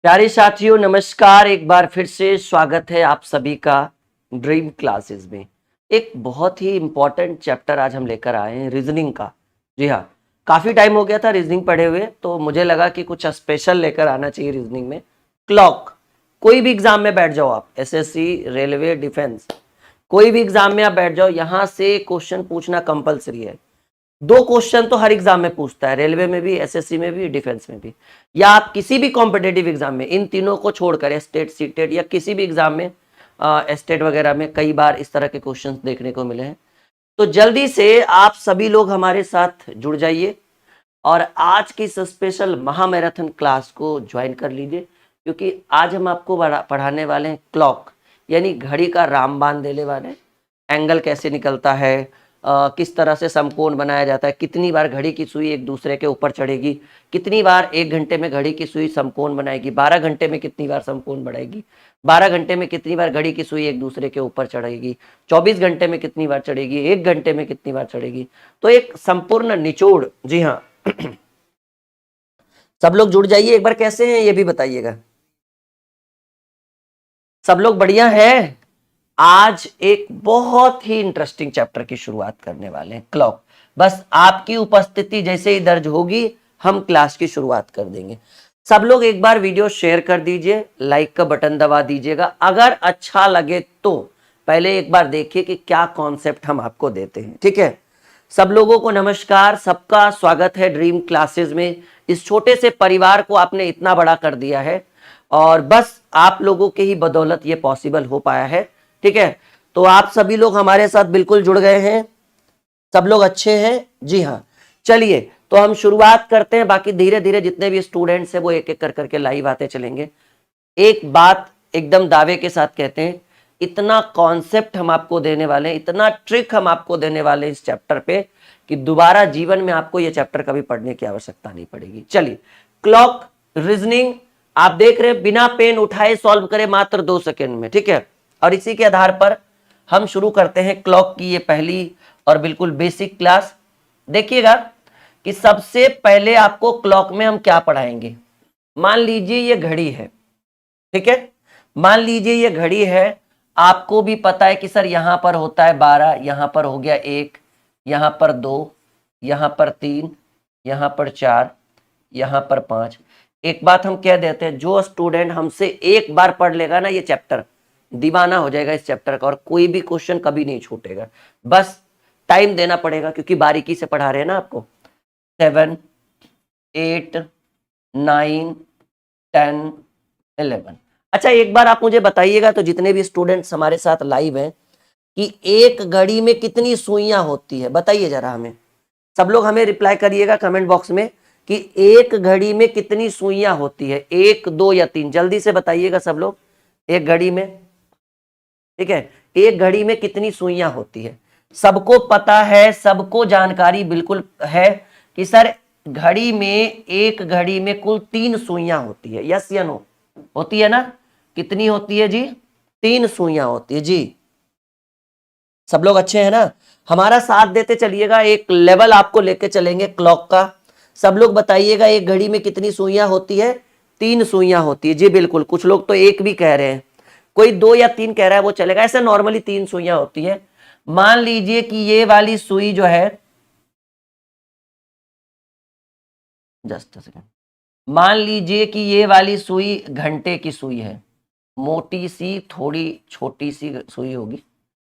प्यारे साथियों नमस्कार। एक बार फिर से स्वागत है आप सभी का ड्रीम क्लासेस में। एक बहुत ही इम्पोर्टेंट चैप्टर आज हम लेकर आए हैं रीजनिंग का। जी हाँ, काफ़ी टाइम हो गया था रीजनिंग पढ़े हुए, तो मुझे लगा कि कुछ स्पेशल लेकर आना चाहिए रीजनिंग में। क्लॉक, कोई भी एग्जाम में बैठ जाओ आप, एसएससी, रेलवे, डिफेंस, कोई भी एग्जाम में आप बैठ जाओ, यहाँ से क्वेश्चन पूछना कंपलसरी है। दो क्वेश्चन तो हर एग्जाम में पूछता है, रेलवे में भी, एसएससी में भी, डिफेंस में भी, या आप किसी भी कॉम्पिटेटिव एग्जाम में, इन तीनों को छोड़कर स्टेट, सीटेट या किसी भी एग्जाम में, स्टेट वगैरह में कई बार इस तरह के क्वेश्चंस देखने को मिले हैं। तो जल्दी से आप सभी लोग हमारे साथ जुड़ जाइए और आज की इस स्पेशल महामैराथन क्लास को ज्वाइन कर लीजिए, क्योंकि आज हम आपको पढ़ाने वाले हैं क्लॉक, यानी घड़ी का रामबाण देने वाले हैं। एंगल कैसे निकलता है, किस तरह से समकोण बनाया जाता है, कितनी बार घड़ी की सुई एक दूसरे के ऊपर चढ़ेगी, कितनी बार एक घंटे में घड़ी की सुई समकोण बनाएगी, 12 घंटे में कितनी बार समकोण बनाएगी, 12 घंटे में कितनी बार घड़ी की सुई एक दूसरे के ऊपर चढ़ेगी, 24 घंटे में कितनी बार चढ़ेगी, 1 घंटे में कितनी बार चढ़ेगी। तो एक संपूर्ण निचोड़। जी हाँ सब लोग जुड़ जाइए। एक बार कैसे हैं ये भी बताइएगा। सब लोग बढ़िया है। आज एक बहुत ही इंटरेस्टिंग चैप्टर की शुरुआत करने वाले हैं, क्लॉक। बस आपकी उपस्थिति जैसे ही दर्ज होगी हम क्लास की शुरुआत कर देंगे। सब लोग एक बार वीडियो शेयर कर दीजिए, लाइक का बटन दबा दीजिएगा। अगर अच्छा लगे तो पहले एक बार देखिए कि क्या कॉन्सेप्ट हम आपको देते हैं। ठीक है, सब लोगों को नमस्कार, सबका स्वागत है ड्रीम क्लासेस में। इस छोटे से परिवार को आपने इतना बड़ा कर दिया है और बस आप लोगों के ही बदौलत ये पॉसिबल हो पाया है। ठीक है, तो आप सभी लोग हमारे साथ बिल्कुल जुड़ गए हैं, सब लोग अच्छे हैं। जी हाँ, चलिए तो हम शुरुआत करते हैं। बाकी धीरे धीरे जितने भी स्टूडेंट्स हैं वो एक एक कर करके लाइव आते चलेंगे। एक बात एकदम दावे के साथ कहते हैं, इतना कॉन्सेप्ट हम आपको देने वाले हैं, इतना ट्रिक हम आपको देने वाले हैं इस चैप्टर पे कि दोबारा जीवन में आपको ये चैप्टर कभी पढ़ने की आवश्यकता नहीं पड़ेगी। चलिए, क्लॉक रीजनिंग आप देख रहे हैं, बिना पेन उठाए सॉल्व करें मात्र 2 सेकेंड में। ठीक है, और इसी के आधार पर हम शुरू करते हैं क्लॉक की ये पहली और बिल्कुल बेसिक क्लास। देखिएगा कि सबसे पहले आपको क्लॉक में हम क्या पढ़ाएंगे। मान लीजिए ये घड़ी है, ठीक है, मान लीजिए ये घड़ी है। आपको भी पता है कि सर यहां पर होता है 12, यहां पर हो गया 1, यहां पर 2, यहां पर 3, यहां पर 4, यहां पर 5। एक बात हम कह देते हैं, जो स्टूडेंट हमसे एक बार पढ़ लेगा ना ये चैप्टर, दीवाना हो जाएगा इस चैप्टर का और कोई भी क्वेश्चन कभी नहीं छूटेगा। बस टाइम देना पड़ेगा, क्योंकि बारीकी से पढ़ा रहे हैं ना आपको। 7, 8, 9, 10, 11। अच्छा, एक बार आप मुझे बताइएगा तो जितने भी स्टूडेंट्स हमारे साथ लाइव हैं, कि एक घड़ी में कितनी सुइयां होती है, बताइए जरा हमें। सब लोग हमें रिप्लाई करिएगा कमेंट बॉक्स में कि एक घड़ी में कितनी सुइयां होती है, 1, 2 या 3, जल्दी से बताइएगा सब लोग। एक घड़ी में, ठीक है, एक घड़ी में कितनी सुइयां होती है। सबको पता है, सबको जानकारी बिल्कुल है कि सर घड़ी में, एक घड़ी में कुल 3 सुइयां होती है। यस या नो? होती है ना? कितनी होती है जी? 3 सुइयां होती है जी। सब लोग अच्छे हैं ना? हमारा साथ देते चलिएगा, एक लेवल आपको लेके चलेंगे क्लॉक का। सब लोग बताइएगा एक घड़ी में कितनी सुइयां होती है? 3 सुइयां होती है जी, बिल्कुल। कुछ लोग तो 1 भी कह रहे हैं, कोई 2 या 3 कह रहा है, वो चलेगा। ऐसे नॉर्मली 3 सुइयां होती है। मान लीजिए कि ये वाली सुई जो है, जस्ट सेकंड, मान लीजिए कि ये वाली सुई घंटे की सुई है, मोटी सी थोड़ी छोटी सी सुई होगी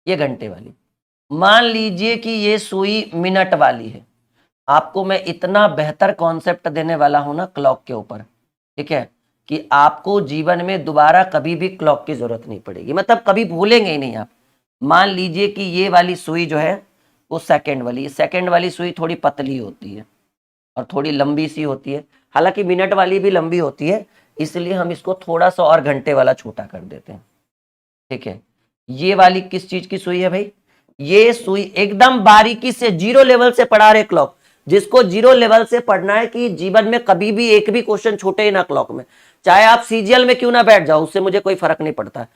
ये घंटे वाली। मान लीजिए कि ये सुई मिनट वाली है। आपको मैं इतना बेहतर कॉन्सेप्ट देने वाला हूं ना क्लॉक के ऊपर, ठीक है, कि आपको जीवन में दोबारा कभी भी क्लॉक की जरूरत नहीं पड़ेगी, मतलब कभी भूलेंगे ही नहीं आप। मान लीजिए कि ये वाली सुई जो है वो सेकंड वाली सुई थोड़ी पतली होती है और थोड़ी लंबी सी होती है। हालांकि मिनट वाली भी लंबी होती है, इसलिए हम इसको थोड़ा सा और घंटे वाला छोटा कर देते हैं। ठीक है, ये वाली किस चीज की सुई है भाई? ये सुई एकदम बारीकी से जीरो लेवल से पढ़ा रहे क्लॉक। जिसको जीरो लेवल से पढ़ना है कि जीवन में कभी भी एक भी क्वेश्चन छूटे ही ना क्लॉक में, चाहे आप सीजीएल में क्यों ना बैठ जाओ, उससे मुझे कोई फर्क नहीं पड़ता।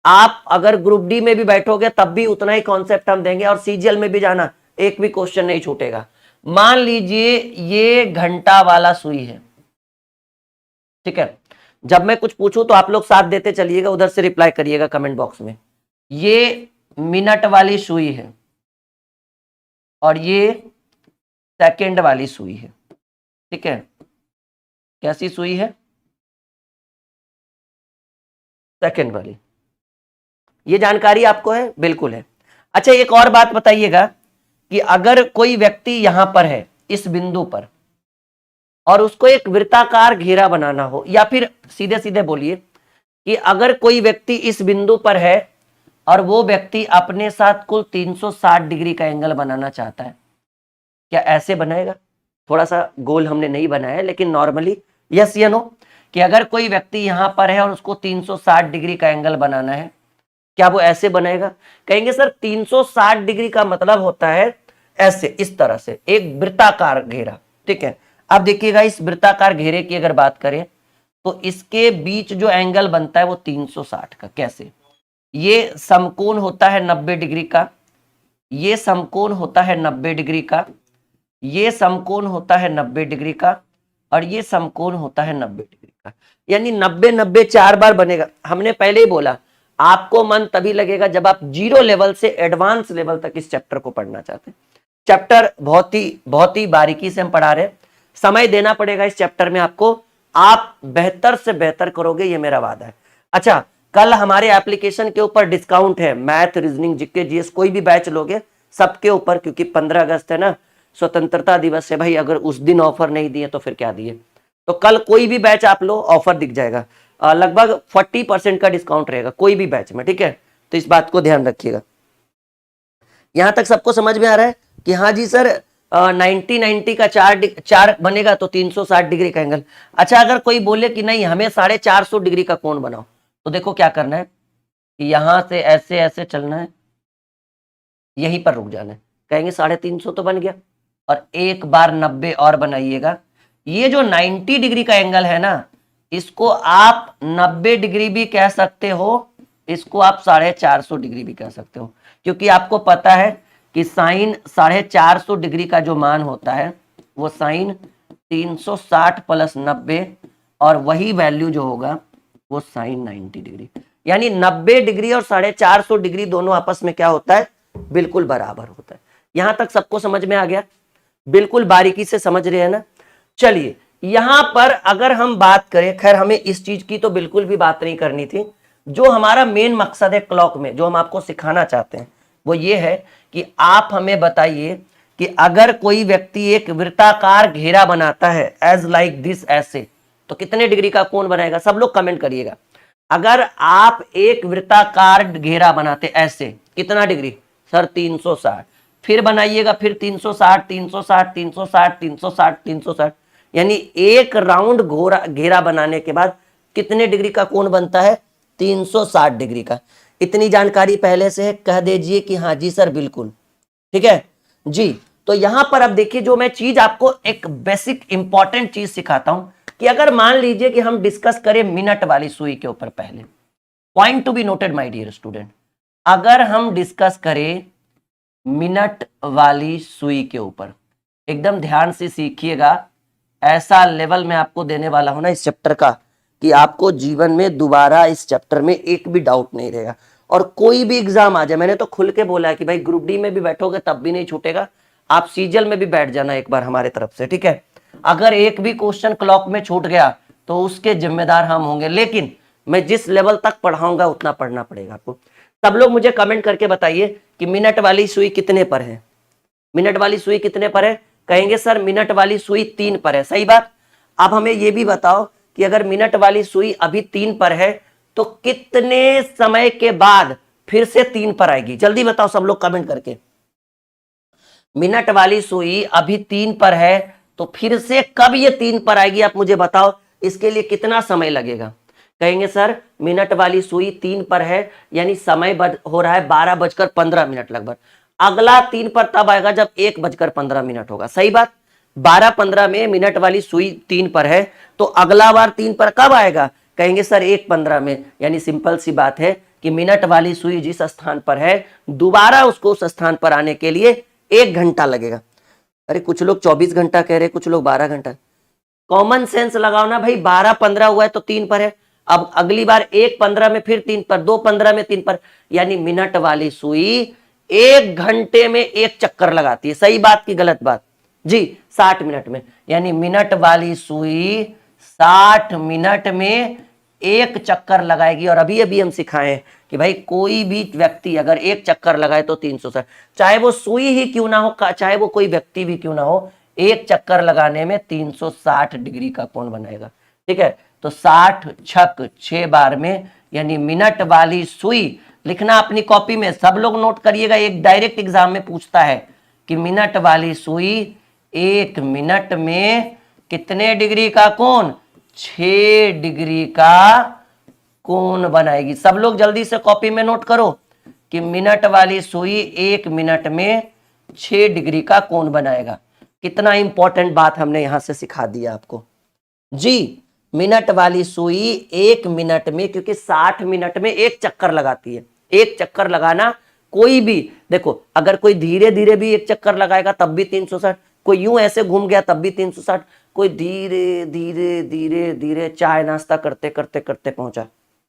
आप अगर ग्रुप डी में भी बैठोगे तब भी उतना ही कॉन्सेप्ट हम देंगे, और सीजीएल में भी जाना, एक भी क्वेश्चन नहीं छूटेगा। मान लीजिए ये घंटा वाला सुई है, ठीक है। जब मैं कुछ पूछूं तो आप लोग साथ देते चलिएगा, उधर से रिप्लाई करिएगा कमेंट बॉक्स में। ये मिनट वाली सुई है और ये सेकंड वाली सुई है, ठीक है। कैसी सुई है? सेकंड वाली। ये जानकारी आपको है? बिल्कुल है। अच्छा, एक और बात बताइएगा कि अगर कोई व्यक्ति यहां पर है इस बिंदु पर और उसको एक वृत्ताकार घेरा बनाना हो, या फिर सीधे सीधे बोलिए कि अगर कोई व्यक्ति इस बिंदु पर है और वो व्यक्ति अपने साथ कुल 360 डिग्री का एंगल बनाना चाहता है, क्या ऐसे बनाएगा? थोड़ा सा गोल हमने नहीं बनाया, लेकिन नॉर्मली यस या नो, कि अगर कोई व्यक्ति यहां पर है और उसको 360 डिग्री का एंगल बनाना है, क्या वो ऐसे बनेगा? कहेंगे सर 360 डिग्री का मतलब होता है ऐसे, इस तरह से एक वृत्ताकार घेरा, ठीक है। अब देखिएगा, इस वृत्ताकार घेरे की अगर बात करें तो इसके बीच जो एंगल बनता है वो 360 का। कैसे? ये समकोण होता है 90 डिग्री का, ये समकोण होता है 90 डिग्री का, ये समकोण होता है 90 डिग्री का, और ये समकोण होता है 90 डिग्री का। यानी 90 90 4 बार बनेगा। हमने पहले ही बोला, आपको मन तभी लगेगा जब आप जीरो लेवल से एडवांस लेवल तक इस चैप्टर को पढ़ना चाहते हैं। चैप्टर बहुत ही बारीकी से हम पढ़ा रहे हैं, समय देना पड़ेगा इस चैप्टर में आपको, आप बेहतर से बेहतर करोगे, ये मेरा वादा है। अच्छा, कल हमारे एप्लीकेशन के ऊपर डिस्काउंट है, मैथ, रीजनिंग, जीके, जीएस, कोई भी बैच लोगे सबके ऊपर, क्योंकि 15 अगस्त है ना, स्वतंत्रता दिवस है भाई। अगर उस दिन ऑफर नहीं दिए तो फिर क्या दिए? तो कल कोई भी बैच आप लो, ऑफर दिख जाएगा, लगभग 40% का डिस्काउंट रहेगा कोई भी बैच में, ठीक है। तो इस बात को ध्यान रखिएगा। यहां तक सबको समझ में आ रहा है कि हाँ जी सर, 90 का चार बनेगा तो 360 डिग्री का एंगल। अच्छा, अगर कोई बोले कि नहीं हमें 450 डिग्री का कोण बनाओ, तो देखो क्या करना है कि यहां से ऐसे ऐसे चलना है, यहीं पर रुक जाना है। कहेंगे 350 तो बन गया, और एक बार 90 और बनाइएगा। ये जो 90 डिग्री का एंगल है ना, इसको आप 90 डिग्री भी कह सकते हो, इसको आप 450 डिग्री भी कह सकते हो, क्योंकि आपको पता है कि साइन 450 डिग्री का जो मान होता है वो साइन 360 प्लस 90, और वही वैल्यू जो होगा वो साइन 90 डिग्री। यानी 90 डिग्री और 450 डिग्री दोनों आपस में क्या होता है? बिल्कुल बराबर होता है। यहां तक सबको समझ में आ गया? बिल्कुल बारीकी से समझ रहे हैं ना? चलिए, यहां पर अगर हम बात करें, खैर हमें इस चीज की तो बिल्कुल भी बात नहीं करनी थी। जो हमारा मेन मकसद है क्लॉक में, जो हम आपको सिखाना चाहते हैं, वो ये है कि आप हमें बताइए कि अगर कोई व्यक्ति एक वृत्ताकार घेरा बनाता है एज लाइक दिस, ऐसे, तो कितने डिग्री का कोण बनाएगा? सब लोग कमेंट करिएगा। अगर आप एक वृत्ताकार घेरा बनाते ऐसे, कितना डिग्री? सर 360। फिर बनाइएगा, फिर 360 360 360 360 360, यानी एक राउंड घेरा बनाने के बाद कितने डिग्री का कोण बनता है? 360 डिग्री का। इतनी जानकारी पहले से है, कह दीजिए कि हाँ जी सर बिल्कुल, ठीक है जी। तो यहां पर अब देखिए, जो मैं चीज आपको एक बेसिक इंपॉर्टेंट चीज सिखाता हूं कि अगर मान लीजिए कि हम डिस्कस करें मिनट वाली सुई के ऊपर, पहले point to be noted my dear student, अगर हम डिस्कस करें मिनट वाली सुई के ऊपर, एकदम ध्यान से सीखिएगा। ऐसा लेवल मैं आपको देने वाला हूं ना इस चैप्टर का कि आपको जीवन में दोबारा इस चैप्टर में एक भी डाउट नहीं रहेगा। और कोई भी एग्जाम आ जाए, मैंने तो खुल के बोला है कि भाई ग्रुप डी में भी बैठोगे तब भी नहीं छूटेगा, आप सीजल में भी बैठ जाना एक बार हमारे तरफ से, ठीक है। अगर एक भी क्वेश्चन क्लॉक में छूट गया तो उसके जिम्मेदार हम होंगे, लेकिन मैं जिस लेवल तक पढ़ाऊंगा उतना पढ़ना पड़ेगा आपको। सब लोग मुझे कमेंट करके बताइए कि मिनट वाली सुई कितने पर है? मिनट वाली सुई कितने पर है? कहेंगे सर मिनट वाली सुई 3 पर है। सही बात। अब हमें यह भी बताओ कि अगर मिनट वाली सुई अभी 3 पर है तो कितने समय के बाद फिर से 3 पर आएगी? जल्दी बताओ सब लोग कमेंट करके। मिनट वाली सुई अभी 3 पर है तो फिर से कब ये 3 पर आएगी? आप मुझे बताओ, इसके लिए कितना समय लगेगा? कहेंगे सर मिनट वाली सुई 3 पर है, यानी समय हो रहा है 12:15 लगभग। अगला 3 पर तब आएगा जब 1:15 होगा। सही बात। 12:15 में मिनट वाली सुई 3 पर है, तो अगला बार 3 पर कब आएगा? कहेंगे सर 1:15 में। यानी सिंपल सी बात है कि मिनट वाली सुई जिस स्थान पर है, दोबारा उसको उस स्थान पर आने के लिए 1 घंटा लगेगा। अरे कुछ लोग 24 घंटा कह रहे, कुछ लोग 12 घंटा। कॉमन सेंस लगाओ ना भाई, 12-15 हुआ है तो 3 पर है। अब अगली बार 1-15 में फिर 3 पर, 2-15 में 3 पर, यानी मिनट वाली सुई 1 घंटे में 1 चक्कर लगाती है। सही बात की गलत बात जी? 60 मिनट में, यानी मिनट वाली सुई 60 मिनट में 1 चक्कर लगाएगी। और अभी अभी हम सिखाएं कि भाई कोई भी व्यक्ति अगर 1 चक्कर लगाए तो 360, चाहे वो सुई ही क्यों ना हो, चाहे वो कोई व्यक्ति भी क्यों ना हो, 1 चक्कर लगाने में 360 डिग्री का कोण बनाएगा। ठीक है, तो 60 छक 6 बार में, यानी मिनट वाली सुई लिखना अपनी कॉपी में, सब लोग नोट करिएगा। एक डायरेक्ट एग्जाम में पूछता है कि मिनट वाली सुई 1 मिनट में कितने डिग्री का कोण, 6 डिग्री का कोण बनाएगी। सब लोग जल्दी से कॉपी में नोट करो कि मिनट वाली सुई 1 मिनट में 6 डिग्री का कोण बनाएगा। कितना इंपॉर्टेंट बात हमने यहां से सिखा दिया आपको जी। मिनट वाली सुई 1 मिनट में, क्योंकि 60 मिनट में 1 चक्कर लगाती है। 1 चक्कर लगाना, कोई भी देखो, अगर कोई धीरे धीरे भी 1 चक्कर लगाएगा तब भी 360, कोई यूं ऐसे घूम गया तब भी 360, कोई धीरे धीरे धीरे धीरे चाय नाश्ता करते करते करते पहुंचा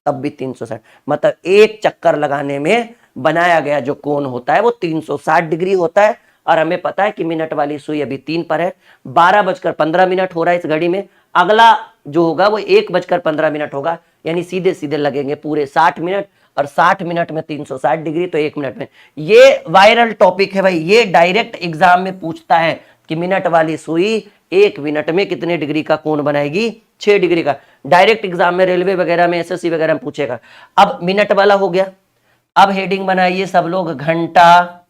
तब भी 360। मतलब 1 चक्कर लगाने में बनाया गया जो कोण होता है वो 360 डिग्री होता है। और हमें पता है कि मिनट वाली सुई अभी 3 पर है, 12:15 हो रहा है इस घड़ी में। अगला जो होगा वो 1:15 होगा, यानी सीधे सीधे लगेंगे पूरे 60 मिनट, और 60 मिनट में 360 डिग्री, तो 1 मिनट में। ये वायरल टॉपिक है भाई, ये डायरेक्ट एग्जाम में पूछता है कि मिनट वाली सुई 1 मिनट में कितने डिग्री का कोण बनाएगी, 6 डिग्री का। डायरेक्ट एग्जाम में, रेलवे वगैरह में, एसएससी वगैरह में पूछेगा। अब मिनट वाला हो गया, अब हेडिंग बनाइए सब लोग, घंटा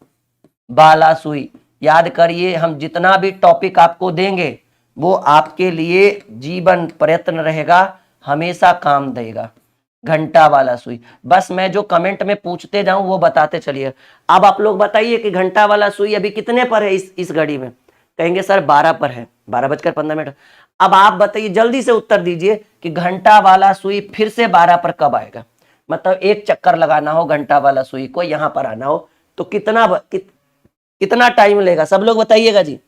वाला सुई। याद करिए, हम जितना भी टॉपिक आपको देंगे वो आपके लिए जीवन प्रयत्न रहेगा, हमेशा काम देगा। घंटा वाला सुई, बस मैं जो कमेंट में पूछते जाऊं वो बताते चलिए। अब आप लोग बताइए कि घंटा वाला सुई अभी कितने पर है इस घड़ी में? कहेंगे सर 12 पर है, 12:15। अब आप बताइए, जल्दी से उत्तर दीजिए कि घंटा वाला सुई फिर से 12 पर कब आएगा? मतलब 1 चक्कर लगाना हो घंटा वाला सुई को, यहां पर आना हो तो कितना टाइम लेगा? सब लोग बताइएगा जी।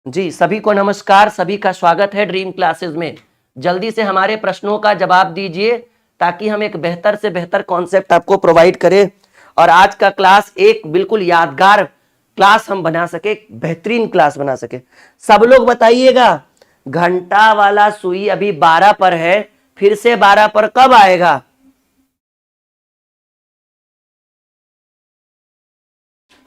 जी, सभी को नमस्कार, सभी का स्वागत है ड्रीम क्लासेस में। जल्दी से हमारे प्रश्नों का जवाब दीजिए ताकि हम एक बेहतर से बेहतर कॉन्सेप्ट आपको प्रोवाइड करें और आज का क्लास एक बिल्कुल यादगार क्लास हम बना सके, बेहतरीन क्लास बना सके। सब लोग बताइएगा, घंटा वाला सुई अभी 12 पर है, फिर से 12 पर कब आएगा?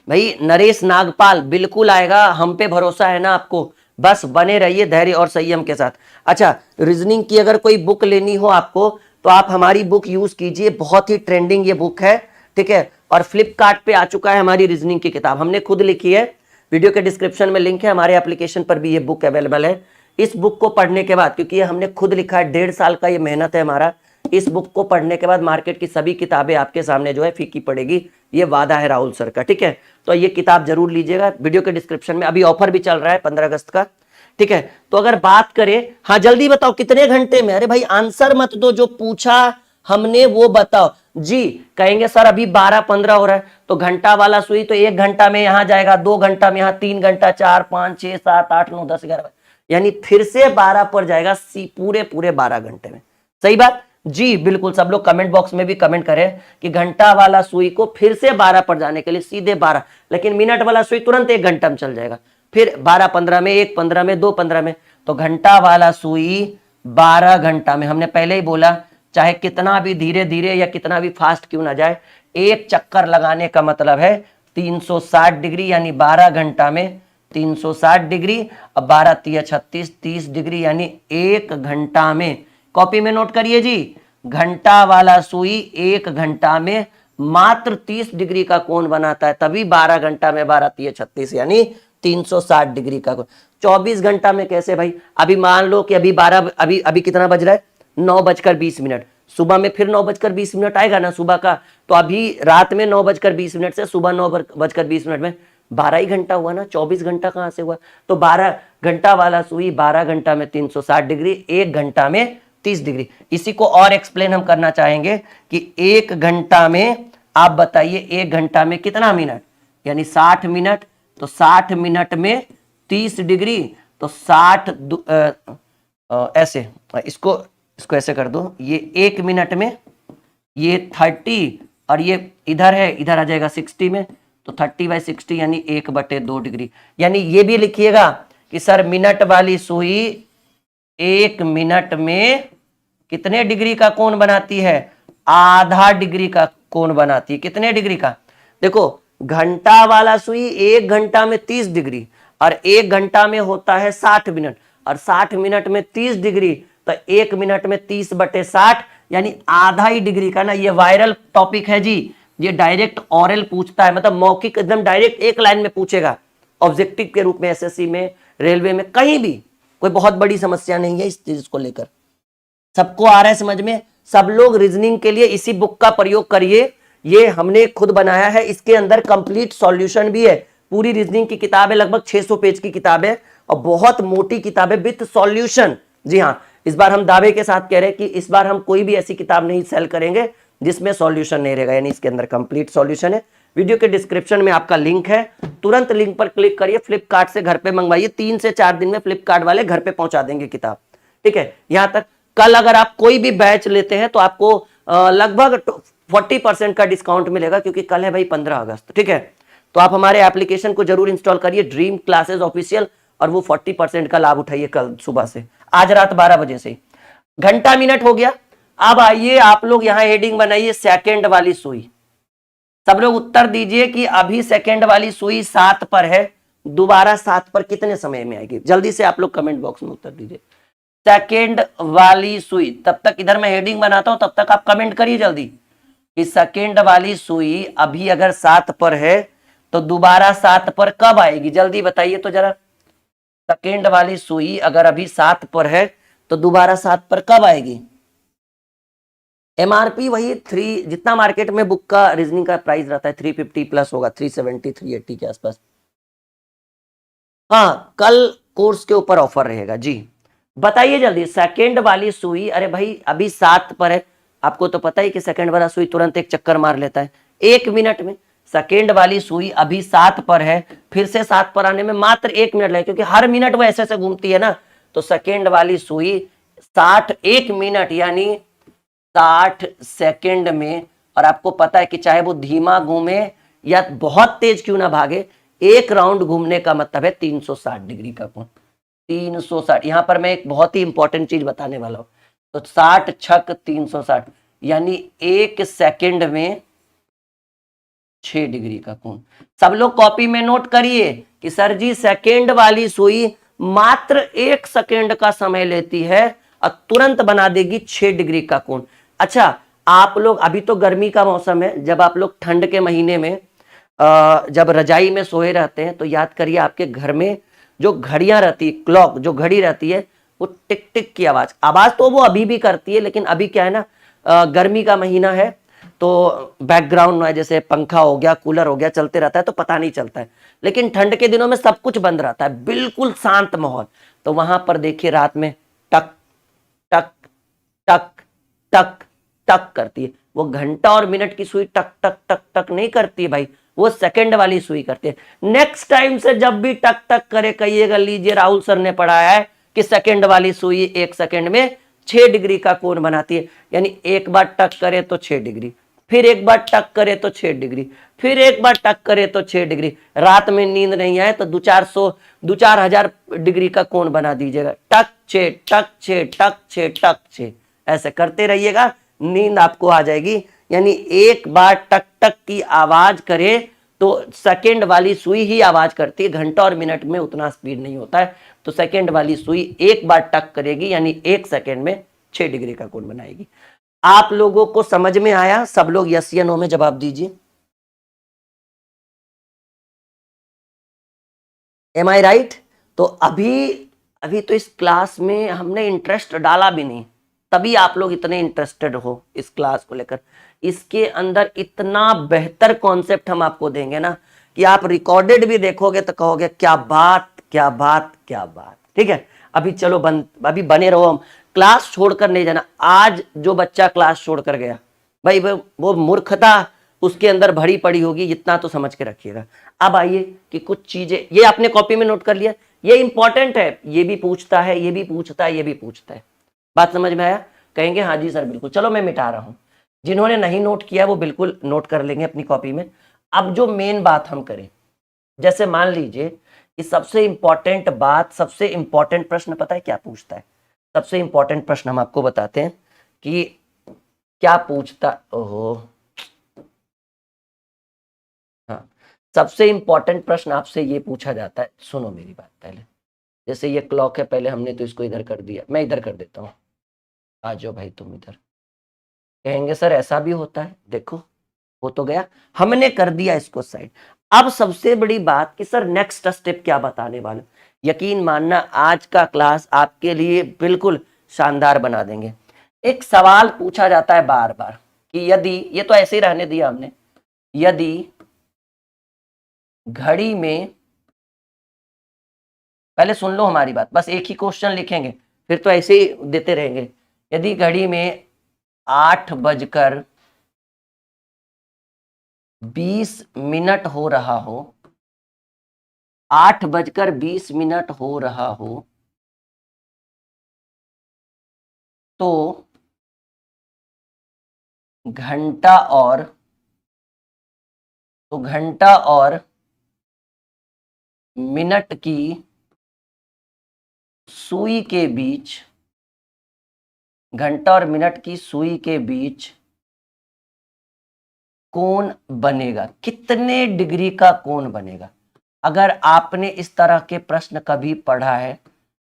भाई नरेश नागपाल, बिल्कुल आएगा, हम पे भरोसा है ना आपको, बस बने रहिए धैर्य और संयम के साथ। अच्छा, रीजनिंग की अगर कोई बुक लेनी हो आपको तो आप हमारी बुक यूज कीजिए, बहुत ही ट्रेंडिंग ये बुक है, ठीक है। और फ्लिपकार्ट पे आ चुका है हमारी रीजनिंग की किताब, हमने खुद लिखी है, वीडियो के डिस्क्रिप्शन में लिंक है, हमारे एप्लीकेशन पर भी ये बुक अवेलेबल है। इस बुक को पढ़ने के बाद, क्योंकि ये हमने खुद लिखा है, 1.5 साल का ये मेहनत है हमारा, इस बुक को पढ़ने के बाद मार्केट की सभी किताबें आपके सामने जो है फीकी पड़ेगी, ये वादा है राहुल सर का, ठीक है। तो ये किताब जरूर लीजिएगा, वीडियो के डिस्क्रिप्शन में अभी ऑफर भी चल रहा है 15 अगस्त का, ठीक है। तो अगर बात करें, हाँ जल्दी बताओ कितने घंटे में? अरे भाई आंसर मत दो, जो पूछा हमने वो बताओ जी। कहेंगे सर अभी 12-15 हो रहा है, तो घंटा वाला सुई तो 1 घंटा में यहां जाएगा, 2 घंटा में यहां, 3 घंटा, 4, 5, 6, 7, 8, 9, 10, 11, यानी फिर से 12 पर जाएगा, पूरे 12 घंटे में। सही बात जी, बिल्कुल। सब लोग कमेंट बॉक्स में भी कमेंट करें कि घंटा वाला सुई को फिर से 12 पर जाने के लिए सीधे 12, लेकिन मिनट वाला सुई तुरंत 1 घंटा में चल जाएगा, फिर 12-15 में, 1-15 में, 2-15 में। तो घंटा वाला सुई 12 घंटा में, हमने पहले ही बोला, चाहे कितना भी धीरे धीरे या कितना भी फास्ट क्यों ना जाए, 1 चक्कर लगाने का मतलब है 360 डिग्री, यानी 12 घंटा में 360 डिग्री। अब 12 तिया 36, 30 डिग्री, यानी 1 घंटा में, कॉपी में नोट करिए जी, घंटा वाला सुई 1 घंटा में मात्र 30 डिग्री का कोण बनाता है, तभी 12 घंटा में 12 तिया 36, यानी 360 डिग्री का कोण। 24 घंटा में कैसे भाई? अभी मान लो कि अभी कितना बज रहा है? 9:20, सुबह में फिर 9:20 आएगा ना सुबह का, तो अभी रात में 9:20 से सुबह 9:20 में 12 ही घंटा हुआ ना, 24 घंटा कहां से हुआ? तो 12 घंटा वाला सुई 12 घंटा में 360 डिग्री, 1 घंटा में 30 डिग्री। इसी को और एक्सप्लेन हम करना चाहेंगे कि 1 घंटा में, आप बताइए 1 घंटा में कितना मिनट, यानी 60 मिनट, तो 60 मिनट में 30 डिग्री, तो 60 ऐसे इसको ऐसे कर दो, ये 1 मिनट में ये 30 और ये इधर है, इधर आ जाएगा 60 में, तो 30/60 यानी 1/2 डिग्री। यानी ये भी लिखिएगा कि सर मिनट वाली सुई 1 मिनट में कितने डिग्री का कोण बनाती है? आधा डिग्री का कोण बनाती है। कितने डिग्री का? देखो घंटा वाला सुई 1 घंटा में 30 डिग्री और 1 घंटा में होता है 60 मिनट और 60 मिनट में 30 डिग्री, तो 1 मिनट में 30/60 यानी आधा ही डिग्री का ना। ये वायरल टॉपिक है जी, ये डायरेक्ट ऑरल पूछता है, मतलब मौखिक एकदम डायरेक्ट एक लाइन में पूछेगा ऑब्जेक्टिव के रूप में, एसएससी में, रेलवे में, कहीं भी। कोई बहुत बड़ी समस्या नहीं है इस चीज को लेकर। सबको आ रहा है समझ में? सब लोग रीजनिंग के लिए इसी बुक का प्रयोग करिए। ये हमने खुद बनाया है, इसके अंदर कंप्लीट सॉल्यूशन भी है। पूरी रीजनिंग की किताब है, लगभग 600 पेज की किताब है और बहुत मोटी किताब है विथ सॉल्यूशन। जी हाँ, इस बार हम दावे के साथ कह रहे हैं कि इस बार हम कोई भी ऐसी किताब नहीं सेल करेंगे जिसमें सॉल्यूशन नहीं रहेगा, यानी इसके अंदर कंप्लीट सॉल्यूशन है। वीडियो के डिस्क्रिप्शन में आपका लिंक है, तुरंत लिंक पर क्लिक करिए, फ्लिपकार्ट से घर पे मंगवाइए। 3 से 4 दिन में फ्लिपकार्ट वाले घर पे पहुंचा देंगे किताब, ठीक है। यहां तक कल अगर आप कोई भी बैच लेते हैं तो आपको लगभग 40% का डिस्काउंट मिलेगा, क्योंकि कल है भाई 15 अगस्त, ठीक है। तो आप हमारे एप्लीकेशन को जरूर इंस्टॉल करिए, ड्रीम क्लासेस ऑफिशियल, और वो 40% का लाभ उठाइए कल सुबह से, आज रात 12 बजे से। घंटा मिनट हो गया। अब आइए आप लोग यहां हेडिंग बनाइए सेकंड वाली सुई। सब लोग उत्तर दीजिए कि अभी सेकंड वाली सुई 7 पर है, दोबारा 7 पर कितने समय में आएगी? जल्दी से आप लोग कमेंट बॉक्स में उत्तर दीजिए। सेकंड वाली सुई, तब तक इधर मैं हेडिंग बनाता हूं, तब तक आप कमेंट करिए जल्दी कि सेकंड वाली सुई अभी अगर 7 पर है तो दोबारा 7 पर कब आएगी? जल्दी बताइए तो जरा। सेकंड वाली सुई अगर अभी 7 पर है तो दोबारा 7 पर कब आएगी? एमआरपी वही 3, जितना मार्केट में बुक का रीजनिंग का प्राइस रहता है 350 प्लस होगा, 370 380 के आसपास। हाँ, कल कोर्स के ऊपर ऑफर रहेगा जी। बताइए जल्दी, सेकंड वाली सुई, अरे भाई अभी 7 पर है, आपको तो पता ही कि सेकंड वाला सुई तुरंत एक चक्कर मार लेता है 1 मिनट में। सेकंड वाली सुई अभी 7 पर है, फिर से 7 पर आने में मात्र 1 मिनट लगेगा, क्योंकि हर मिनट वो ऐसे ऐसे घूमती है ना। तो सेकंड वाली सुई 1 मिनट यानी 60 सेकंड में, और आपको पता है कि चाहे वो धीमा घूमे या बहुत तेज क्यों ना भागे, एक राउंड घूमने का मतलब है 360 डिग्री का कोण। 360, यहां पर मैं एक बहुत ही इंपॉर्टेंट चीज बताने वाला हूं। तो 60 छक 360 यानी 1 सेकंड में 6 डिग्री का कोण। सब लोग कॉपी में नोट करिए कि सर जी सेकंड वाली सुई मात्र 1 सेकंड का समय लेती है और तुरंत बना देगी 6 डिग्री का कोण। अच्छा, आप लोग, अभी तो गर्मी का मौसम है, जब आप लोग ठंड के महीने में जब रजाई में सोए रहते हैं तो याद करिए आपके घर में जो घड़ियां रहती है, क्लॉक जो घड़ी रहती है, वो टिक टिक की आवाज तो वो अभी भी करती है, लेकिन अभी क्या है ना, गर्मी का महीना है तो बैकग्राउंड नॉइज, जैसे पंखा हो गया, कूलर हो गया, चलते रहता है तो पता नहीं चलता है। लेकिन ठंड के दिनों में सब कुछ बंद रहता है, बिल्कुल शांत माहौल। तो वहां पर देखिए रात में टक टक टक टक टक करती है। वो घंटा और मिनट की सुई टक टक टक टक नहीं करती है भाई, वो सेकंड वाली सुई करती है। नेक्स्ट टाइम से जब भी टक टक करे कहिएगा, लीजिए राहुल सर ने पढ़ाया है कि सेकंड वाली सुई 1 सेकंड में 6 डिग्री का कोण बनाती है। यानी एक बार टक करे तो 6 डिग्री, फिर एक बार टक करे तो 6 डिग्री, फिर एक बार टक करे तो 6 डिग्री। रात में नींद नहीं आए तो 2-4 डिग्री का कोण बना दीजिएगा। टक 6 टक 6 टक 6 टक 6, ऐसे करते रहिएगा, नींद आपको आ जाएगी। यानी एक बार टक टक की आवाज करे तो सेकंड वाली सुई ही आवाज करती है, घंटा और मिनट में उतना स्पीड नहीं होता है। तो सेकंड वाली सुई एक बार टक करेगी यानी 1 सेकंड में 6 डिग्री का कोण बनाएगी। आप लोगों को समझ में आया? सब लोग यस या नो में जवाब दीजिए। एम आई राइट? तो अभी तो इस क्लास में हमने इंटरेस्ट डाला भी नहीं, तभी आप लोग इतने इंटरेस्टेड हो इस क्लास को लेकर। इसके अंदर इतना बेहतर कॉन्सेप्ट हम आपको देंगे ना कि आप रिकॉर्डेड भी देखोगे तो कहोगे क्या बात क्या बात क्या बात। ठीक है, अभी चलो अभी बने रहो, हम क्लास छोड़कर नहीं जाना। आज जो बच्चा क्लास छोड़कर गया भाई वो मूर्खता उसके अंदर भरी पड़ी होगी, इतना तो समझ के रखिएगा। अब आइए कि कुछ चीजें, ये आपने कॉपी में नोट कर लिया, ये इंपॉर्टेंट है, ये भी पूछता है, ये भी पूछता है, ये भी पूछता है। बात समझ में आया? कहेंगे हाँ जी सर बिल्कुल। चलो मैं मिटा रहा हूं, जिन्होंने नहीं नोट किया वो बिल्कुल नोट कर लेंगे अपनी कॉपी में। अब जो मेन बात हम करें, जैसे मान लीजिए कि सबसे इंपॉर्टेंट बात, सबसे इंपॉर्टेंट प्रश्न पता है क्या पूछता है? सबसे इंपॉर्टेंट प्रश्न हम आपको बताते हैं कि क्या पूछता। ओहो, हाँ, सबसे इंपॉर्टेंट प्रश्न आपसे ये पूछा जाता है। सुनो मेरी बात पहले, जैसे ये क्लॉक है, पहले हमने तो इसको इधर कर दिया, मैं इधर कर देता हूँ, आ जाओ भाई तुम इधर। कहेंगे सर ऐसा भी होता है, देखो हो तो गया, हमने कर दिया इसको साइड। अब सबसे बड़ी बात कि सर नेक्स्ट स्टेप क्या बताने वाले। यकीन मानना आज का क्लास आपके लिए बिल्कुल शानदार बना देंगे। एक सवाल पूछा जाता है बार बार कि यदि, ये तो ऐसे ही रहने दिया हमने, यदि घड़ी में, पहले सुन लो हमारी बात, बस एक ही क्वेश्चन लिखेंगे फिर तो ऐसे ही देते रहेंगे। यदि घड़ी में 8:20 हो रहा हो, 8:20 हो रहा हो, तो घंटा और मिनट की सुई के बीच, घंटा और मिनट की सुई के बीच कोण बनेगा। कितने डिग्री का कोण बनेगा? अगर आपने इस तरह के प्रश्न कभी पढ़ा है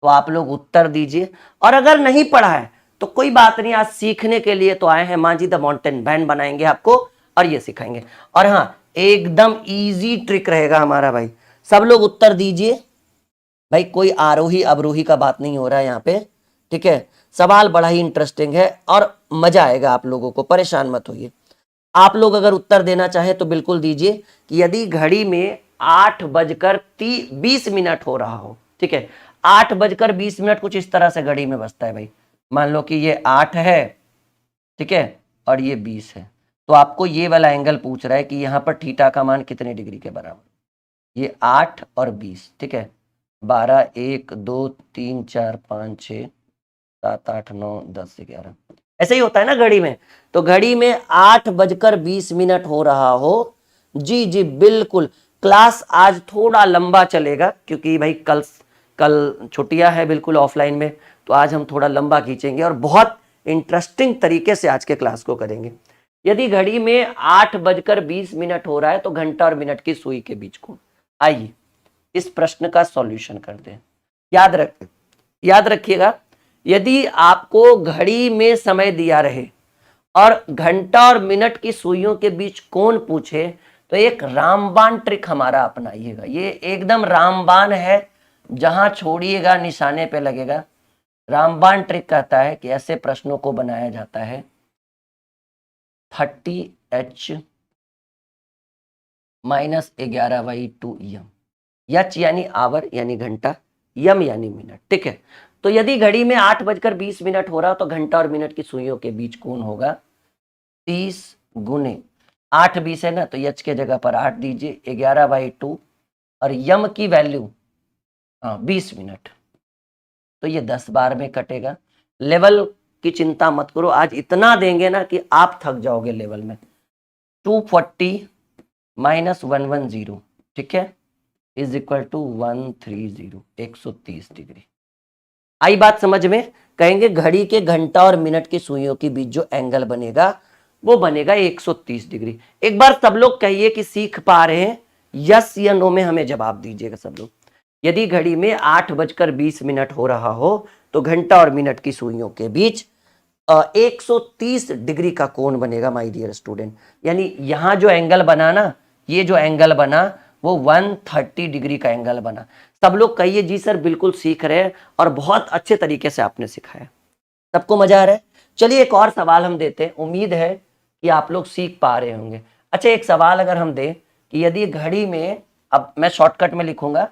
तो आप लोग उत्तर दीजिए, और अगर नहीं पढ़ा है तो कोई बात नहीं, आज सीखने के लिए तो आए हैं। मांझी द माउंटेन बैंड बनाएंगे आपको और ये सिखाएंगे। और हाँ, एकदम इजी ट्रिक रहेगा हमारा भाई, सब लोग उत्तर दीजिए भाई, कोई आरोही अवरोही का बात नहीं हो रहा है यहाँ पे, ठीक है। सवाल बड़ा ही इंटरेस्टिंग है और मजा आएगा आप लोगों को, परेशान मत होइए। आप लोग अगर उत्तर देना चाहे तो बिल्कुल दीजिए कि यदि घड़ी में 8:20 हो रहा हो, ठीक है, 8:20 कुछ इस तरह से घड़ी में बजता है भाई। मान लो कि ये 8 है, ठीक है, और ये 20 है, तो आपको ये वाला एंगल पूछ रहा है कि यहाँ पर थीटा का मान कितने डिग्री के बराबर। ये 8 और 20, ठीक है, 12, 1, 2, 3, 4, 5, 6, 7, 8, 9, 10, 11, ऐसे ही होता है ना घड़ी में। तो घड़ी में 8:20 हो रहा हो, जी जी बिल्कुल। क्लास आज थोड़ा लंबा चलेगा क्योंकि भाई कल छुट्टियां है बिल्कुल ऑफलाइन में, तो आज हम थोड़ा लंबा खींचेंगे और बहुत इंटरेस्टिंग तरीके से आज के क्लास को करेंगे। यदि घड़ी में 8:20 हो रहा है तो घंटा और मिनट की सुई के बीच को, आइए इस प्रश्न का सॉल्यूशन करते हैं। याद रखिएगा, यदि आपको घड़ी में समय दिया रहे और घंटा और मिनट की सुइयों के बीच कोण पूछे तो एक रामबाण ट्रिक हमारा अपनाइएगा। ये एकदम रामबाण है, जहां छोड़िएगा निशाने पे लगेगा। रामबाण ट्रिक कहता है कि ऐसे प्रश्नों को बनाया जाता है 30H -11/2 एच यानी आवर यानी घंटा, यम यानी मिनट, ठीक है। तो यदि घड़ी में 8:20 हो रहा तो घंटा और मिनट की सुइयों के बीच कोण होगा 30 गुने 8:20 है ना, तो एच के जगह पर 8 दीजिए, 11/2, और यम की वैल्यू 20 मिनट, तो ये 10 बार में कटेगा। लेवल की चिंता मत करो, आज इतना देंगे ना कि आप थक जाओगे लेवल में। 240 -110, ठीक है, इज इक्वल टू 130, 130 डिग्री। आई बात समझ में? कहेंगे घड़ी के घंटा और मिनट की सुइयों के बीच जो एंगल बनेगा वो बनेगा 130 डिग्री। एक बार सब लोग कहिए कि सीख पा रहे हैं, यस या नो में हमें जवाब दीजिएगा सब लोग। यदि घड़ी में 8:20 हो रहा हो तो घंटा और मिनट की सुइयों के बीच 130 डिग्री का कोण बनेगा माय डियर स्टूडेंट। यानी यहां जो एंगल बना ना, ये जो एंगल बना वो 130 डिग्री का एंगल बना। सब लोग कहिए जी सर बिल्कुल सीख रहे हैं और बहुत अच्छे तरीके से आपने सिखाया, सबको मजा आ रहा है। चलिए एक और सवाल हम देते हैं, उम्मीद है कि आप लोग सीख पा रहे होंगे। अच्छा, एक सवाल अगर हम दें कि यदि घड़ी में, अब मैं शॉर्टकट में लिखूंगा,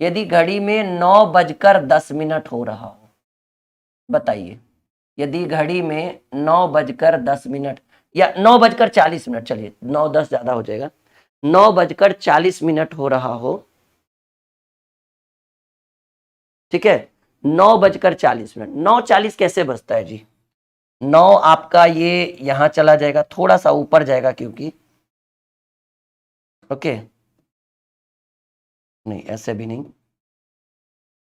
यदि घड़ी में 9:10 हो रहा हो, बताइए, यदि घड़ी में 9:10 या 9:40, चलिए 9:10 ज्यादा हो जाएगा, 9:40 हो रहा हो ठीक है, 9:40 9:40 कैसे बजता है जी? 9 आपका ये यहां चला जाएगा, थोड़ा सा ऊपर जाएगा क्योंकि, ओके नहीं ऐसे भी नहीं,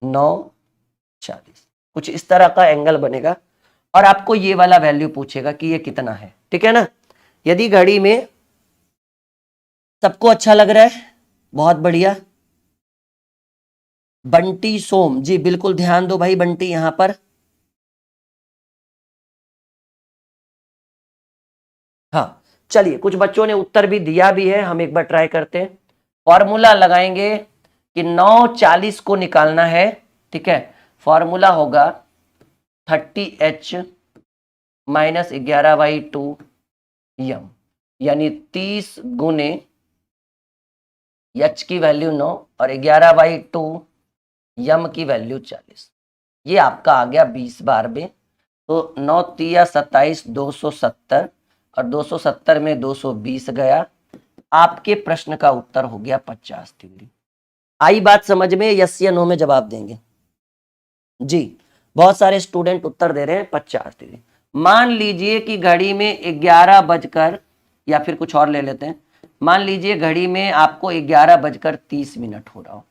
9:40 कुछ इस तरह का एंगल बनेगा और आपको ये वाला वैल्यू पूछेगा कि ये कितना है, ठीक है ना। यदि घड़ी में सबको अच्छा लग रहा है, बहुत बढ़िया। बंटी सोम जी बिल्कुल ध्यान दो भाई, बंटी यहां पर, हाँ चलिए कुछ बच्चों ने उत्तर भी दिया भी है, हम एक बार ट्राई करते हैं। फॉर्मूला लगाएंगे कि 9:40 को निकालना है, ठीक है। फॉर्मूला होगा 30H माइनस 11/2 यम, यानी 30 गुने एच की वैल्यू 9 और 11/2 यम की वैल्यू 40। ये आपका आ गया 20 बार में, तो 9 तिया 27, 270 और 270 में 220 गया। आपके प्रश्न का उत्तर हो गया 50 डिग्री। आई बात समझ में? यस या नो में जवाब देंगे जी। बहुत सारे स्टूडेंट उत्तर दे रहे हैं 50 डिग्री। मान लीजिए कि घड़ी में 11 बजकर, या फिर कुछ और ले लेते हैं, मान लीजिए घड़ी में आपको 11:30 हो रहा हो,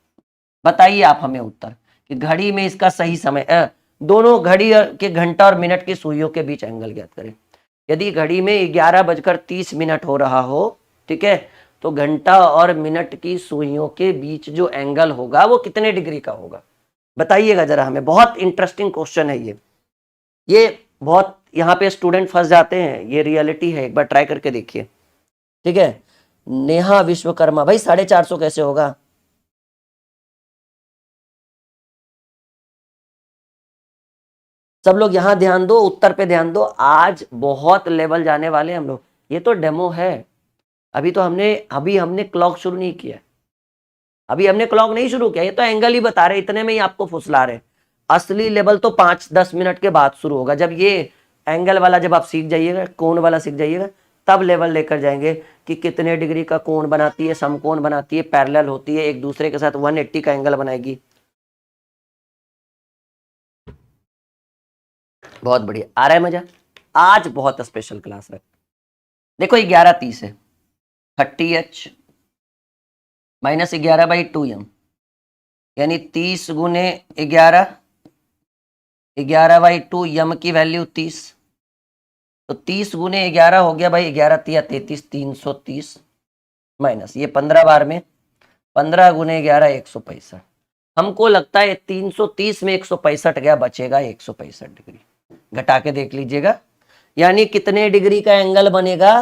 बताइए आप हमें उत्तर कि घड़ी में इसका सही समय, दोनों घड़ी के घंटा और मिनट की सुइयों के बीच एंगल ज्ञात करें। यदि घड़ी में 11:30 हो रहा हो, ठीक है, तो घंटा और मिनट की सुइयों के बीच जो एंगल होगा वो कितने डिग्री का होगा, बताइएगा जरा हमें। बहुत इंटरेस्टिंग क्वेश्चन है ये बहुत यहाँ पे स्टूडेंट फंस जाते हैं, ये रियलिटी है, एक बार ट्राई करके देखिए, ठीक है। नेहा विश्वकर्मा भाई 450 कैसे होगा? सब लोग यहां ध्यान दो, उत्तर पे ध्यान दो, आज बहुत लेवल जाने वाले हम लोग। ये तो डेमो है, अभी हमने क्लॉक शुरू नहीं किया, अभी हमने क्लॉक नहीं शुरू किया, ये तो एंगल ही बता रहे, इतने में ही आपको फुसला रहे। असली लेवल तो 5-10 मिनट के बाद शुरू होगा, जब ये एंगल वाला जब आप सीख जाइएगा, कोण वाला सीख जाइएगा, तब लेवल लेकर जाएंगे कि कितने डिग्री का कोण बनाती है, समकोण बनाती है, पैरेलल होती है, एक दूसरे के साथ 180 का एंगल बनाएगी। बहुत बढ़िया, आ रहा है मजा? आज बहुत स्पेशल क्लास है। देखो 11:30 है, 30H माइनस 11/2 यम, यानी 30 गुने 11, 11/2 यम की वैल्यू 30, तो 30 गुने 11 हो गया भाई 11 तिया 33, 330 माइनस ये 15 बार में, 15 गुने 11 165। हमको लगता है 330 में 165 गया, बचेगा 165 डिग्री, घटा के देख लीजिएगा, यानी कितने डिग्री का एंगल बनेगा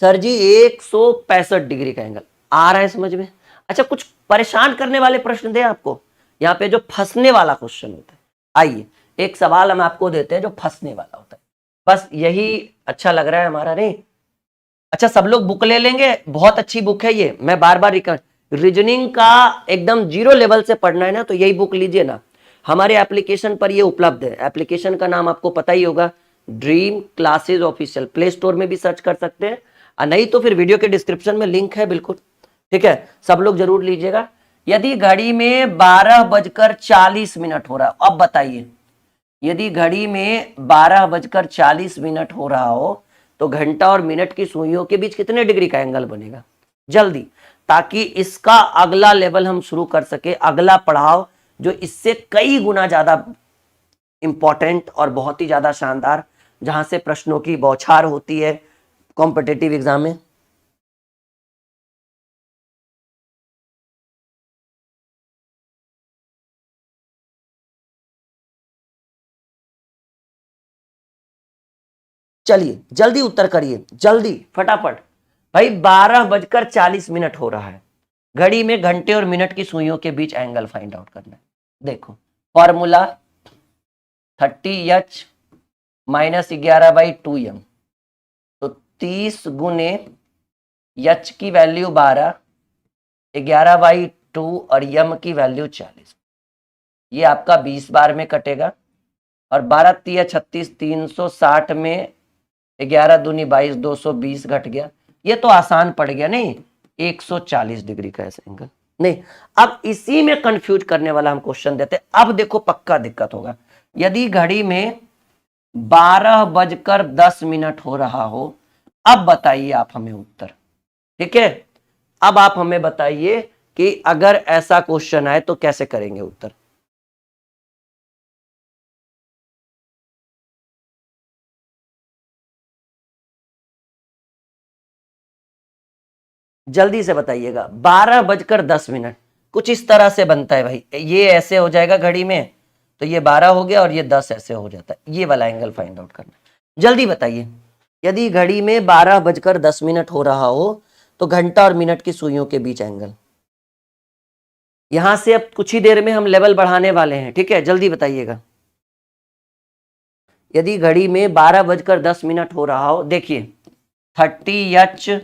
सर जी? 165 डिग्री का एंगल। आ रहा है समझ में? अच्छा कुछ परेशान करने वाले प्रश्न दे आपको, यहाँ पे जो फंसने वाला क्वेश्चन होता है, आइए एक सवाल हम आपको देते हैं जो फंसने वाला होता है, बस यही अच्छा लग रहा है हमारा, नहीं? अच्छा सब लोग बुक ले लेंगे, बहुत अच्छी बुक है ये, मैं बार बार रीजनिंग का एकदम 0 लेवल से पढ़ना है ना, तो यही बुक लीजिए ना, हमारे एप्लीकेशन पर ये उपलब्ध है। एप्लीकेशन का नाम आपको पता ही होगा, dream classes official, play store में भी सर्च कर सकते हैं, और नहीं तो फिर वीडियो के डिस्क्रिप्शन में लिंक है, बिल्कुल ठीक है, सब लोग जरूर लीजिएगा। यदि घड़ी में 12:40 हो रहा है, अब बताइए, यदि घड़ी में 12:40 हो रहा हो, तो घंटा और मिनट की सुइयों के बीच कितने डिग्री का एंगल बनेगा? जल्दी, ताकि इसका अगला लेवल हम शुरू कर सके, अगला पढ़ाव जो इससे कई गुना ज्यादा इंपॉर्टेंट और बहुत ही ज्यादा शानदार, जहां से प्रश्नों की बौछार होती है कॉम्पिटिटिव एग्जाम में। चलिए जल्दी उत्तर करिए, जल्दी फटाफट भाई। 12:40 हो रहा है, घड़ी में घंटे और मिनट की सुइयों के बीच एंगल फाइंड आउट करना है। देखो फॉर्मूला 30H माइनस 11/2 यम, तो 30 गुने H की वैल्यू 12, 11/2 और यम की वैल्यू 40, ये आपका 20 बार में कटेगा, और 12 तिया 36, 360 में 11 दूनी 22, 220 घट गया, ये तो आसान पड़ गया, नहीं? 140 डिग्री का ऐसा एंगल, नहीं, अब इसी में कंफ्यूज करने वाला हम क्वेश्चन देते हैं। अब देखो पक्का दिक्कत होगा। यदि घड़ी में 12:10 हो रहा हो, अब बताइए आप हमें उत्तर। ठीक है, अब आप हमें बताइए कि अगर ऐसा क्वेश्चन आए तो कैसे करेंगे उत्तर। जल्दी से बताइएगा। 12:10 कुछ इस तरह से बनता है भाई, ये ऐसे हो जाएगा घड़ी में, तो ये 12 हो गया और ये 10 ऐसे हो जाता है। ये वाला एंगल फाइंड आउट करना, जल्दी बताइए। यदि घड़ी में 12:10 हो रहा हो तो घंटा और मिनट की सुइयों के बीच एंगल। यहां से अब कुछ ही देर में हम लेवल बढ़ाने वाले हैं, ठीक है, जल्दी बताइएगा। यदि घड़ी में 12:10 हो रहा हो, देखिए 30h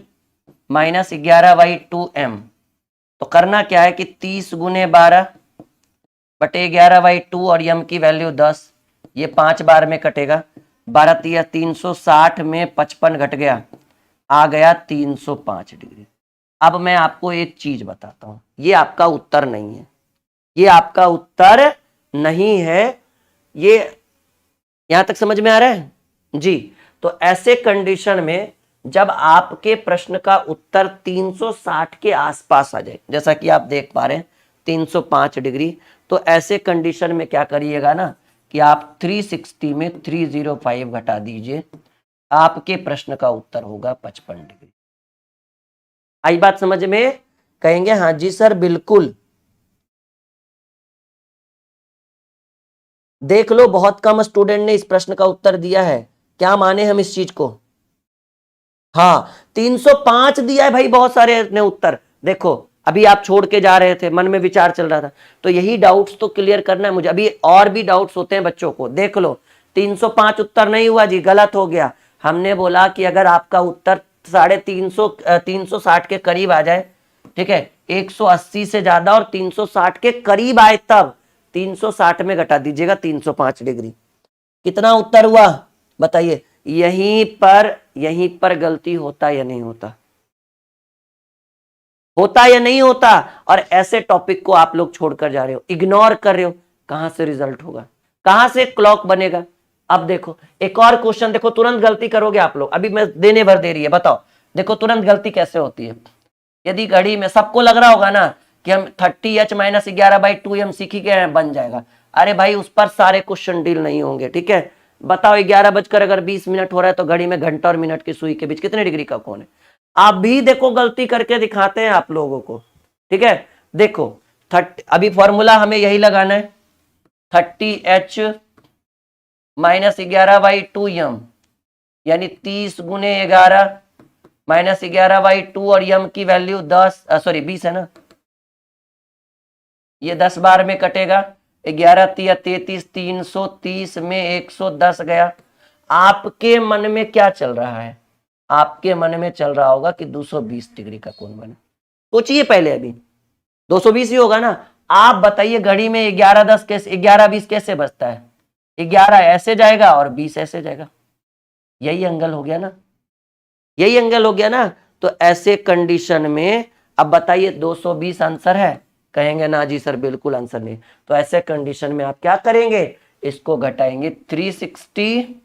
-11/2m, तो करना क्या है कि 30×12/11/2 और m की वैल्यू 10, ये 5 बार में कटेगा। 12 360 में 55 घट गया, आ गया 305 डिग्री। अब मैं आपको एक चीज बताता हूं, ये आपका उत्तर नहीं है, ये आपका उत्तर नहीं है। ये यहां तक समझ में आ रहा है जी? तो ऐसे कंडीशन में जब आपके प्रश्न का उत्तर 360 के आसपास आ जाए, जैसा कि आप देख पा रहे हैं 305 डिग्री, तो ऐसे कंडीशन में क्या करिएगा ना कि आप 360 में 305 घटा दीजिए, आपके प्रश्न का उत्तर होगा 55 डिग्री। आई बात समझ में? कहेंगे हाँ जी सर बिल्कुल। देख लो, बहुत कम स्टूडेंट ने इस प्रश्न का उत्तर दिया है, क्या माने हम इस चीज को? हाँ, 305 दिया है भाई, बहुत सारे ने उत्तर। देखो अभी आप छोड़ के जा रहे थे, मन में विचार चल रहा था, तो यही डाउट्स तो क्लियर करना है मुझे। अभी और भी डाउट्स होते हैं बच्चों को, देख लो। 305 उत्तर नहीं हुआ जी, गलत हो गया। हमने बोला कि अगर आपका उत्तर 360 के करीब आ जाए, ठीक है, 180 से ज्यादा और 360 के करीब आए, तब 360 में घटा दीजिएगा 305 डिग्री। कितना उत्तर हुआ बताइए? यहीं पर गलती होता या नहीं होता? होता या नहीं होता? और ऐसे टॉपिक को आप लोग छोड़कर जा रहे हो, इग्नोर कर रहे हो, कहां से रिजल्ट होगा, कहां से क्लॉक बनेगा? अब देखो एक और क्वेश्चन, देखो तुरंत गलती करोगे आप लोग, अभी मैं देने भर दे रही है, बताओ देखो तुरंत गलती कैसे होती है। यदि घड़ी में, सबको लग रहा होगा ना कि हम 30h -11/2 हम सीख के बन जाएगा, अरे भाई उस पर सारे क्वेश्चन डील नहीं होंगे, ठीक है। बताओ 11:20 हो रहा है तो घड़ी में घंटा और मिनट की सुई के बीच कितने डिग्री का कोण है? आप भी देखो गलती करके दिखाते हैं आप लोगों को, ठीक है। देखो 30, अभी फॉर्मूला हमें यही लगाना है, 30h -11/2m, यानी 30×11 -11/2 और यम की वैल्यू 20 है ना, ये 10 बार में कटेगा, 11 × 33, 330 में 110 गया। आपके मन में क्या चल रहा है? आपके मन में चल रहा होगा कि 220 डिग्री का कोण बने। सोचिए पहले, अभी 220 ही होगा ना। आप बताइए घड़ी में 11:10 कैसे, 11:20 कैसे बचता है? 11 ऐसे जाएगा और 20 ऐसे जाएगा, यही एंगल हो गया ना, यही एंगल हो गया ना। तो ऐसे कंडीशन में अब बताइए 220 आंसर है? कहेंगे ना जी सर बिल्कुल आंसर नहीं। तो ऐसे कंडीशन में आप क्या करेंगे, इसको घटाएंगे 360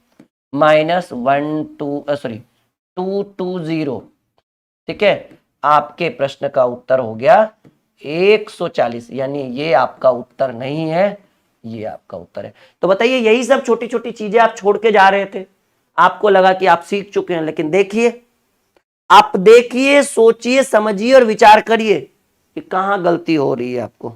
-220, ठीक है। आपके प्रश्न का उत्तर हो गया 140, यानी ये आपका उत्तर नहीं है, ये आपका उत्तर है। तो बताइए यही सब छोटी छोटी चीजें आप छोड़ के जा रहे थे, आपको लगा कि आप सीख चुके हैं, लेकिन देखिए, आप देखिए, सोचिए, समझिए और विचार करिए कि कहां गलती हो रही है आपको।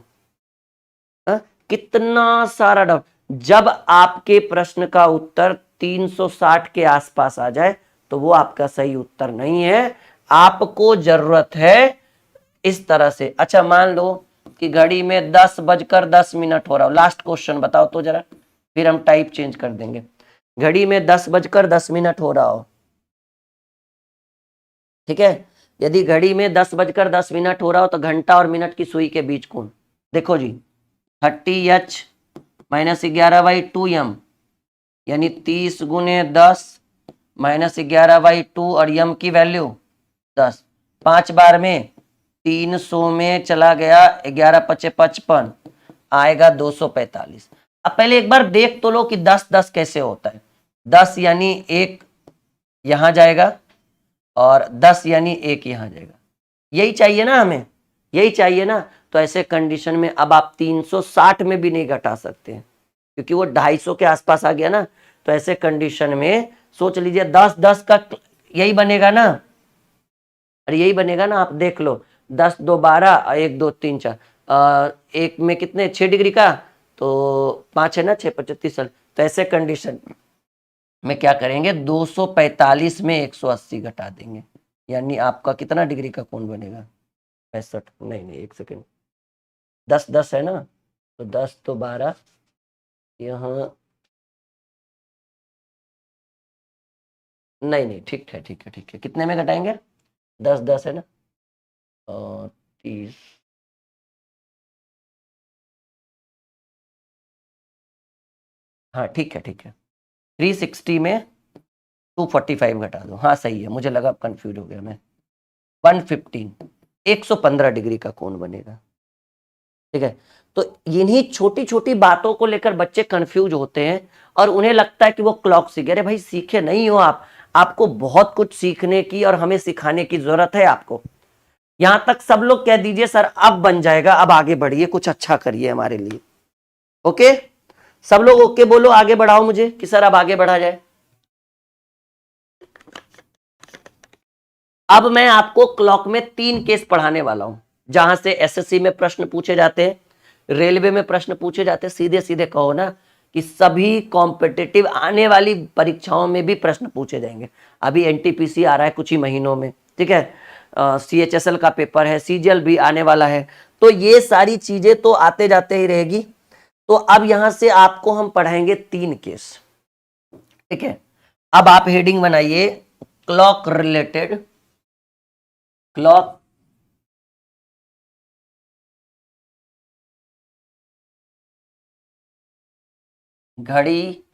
कितना सारा डाउट। जब आपके प्रश्न का उत्तर 360 के आसपास आ जाए तो वो आपका सही उत्तर नहीं है, आपको जरूरत है इस तरह से। अच्छा मान लो कि घड़ी में 10:10 हो रहा हो, लास्ट क्वेश्चन बताओ तो जरा, फिर हम टाइप चेंज कर देंगे। घड़ी में 10:10 हो रहा हो, ठीक है। यदि घड़ी में 10:10 हो रहा हो तो घंटा और मिनट की सुई के बीच कोण देखो जी, 30h -11/2m, यानी 30×10 -11/2 और यम की वैल्यू 10, 5 बार में 300 में चला गया, 11 पचे 55, आएगा 245। अब पहले एक बार देख तो लो कि 10 10 कैसे होता है। 10 यानी एक यहां जाएगा और 10 यानी एक यहां जाएगा, यही चाहिए ना हमें, यही चाहिए ना। तो ऐसे कंडीशन में अब आप 360 में भी नहीं घटा सकते हैं क्योंकि वो 250 के आसपास आ गया ना। तो ऐसे कंडीशन में सोच लीजिए 10 10 का यही बनेगा ना, अरे यही बनेगा ना। आप देख लो 10 2 12, 1 2 3 4, एक में कितने 6 डिग्री का, तो 5 है ना, 6 5 30। तो ऐसे कंडीशन में क्या करेंगे, 245 में 180 घटा देंगे, यानी आपका कितना डिग्री का कोण बनेगा, 65। नहीं एक सेकेंड, 10 10 है ना, तो 10 तो 12, यहाँ नहीं ठीक है, कितने में घटाएंगे, 10 10 है ना, और 30, हाँ ठीक है 360 में 245 घटा दो, हाँ सही है, मुझे लगा कंफ्यूज हो गया मैं। 115, 115 डिग्री का कोण बनेगा। ठीक है, तो इन्हीं छोटी छोटी बातों को लेकर बच्चे कंफ्यूज होते हैं और उन्हें लगता है कि वो क्लॉक सीखे। अरे भाई सीखे नहीं हो आप, आपको बहुत कुछ सीखने की और हमें सिखाने की जरूरत है आपको। यहां तक सब लोग कह दीजिए सर अब बन जाएगा, अब आगे बढ़िए, कुछ अच्छा करिए हमारे लिए। ओके, सब लोग ओके बोलो, आगे बढ़ाओ मुझे कि सर अब आगे बढ़ा जाए। अब मैं आपको क्लॉक में 3 केस पढ़ाने वाला हूं जहां से एसएससी में प्रश्न पूछे जाते हैं, रेलवे में प्रश्न पूछे जाते हैं। सीधे सीधे कहो ना कि सभी कॉम्पिटिटिव आने वाली परीक्षाओं में भी प्रश्न पूछे जाएंगे। अभी एनटीपीसी आ रहा है कुछ ही महीनों में, ठीक है, सीएचएसएल का पेपर है, सीजीएल भी आने वाला है, तो ये सारी चीजें तो आते जाते ही रहेगी। तो अब यहां से आपको हम पढ़ाएंगे 3 केस, ठीक है। अब आप हेडिंग बनाइए क्लॉक रिलेटेड, क्लॉक घड़ी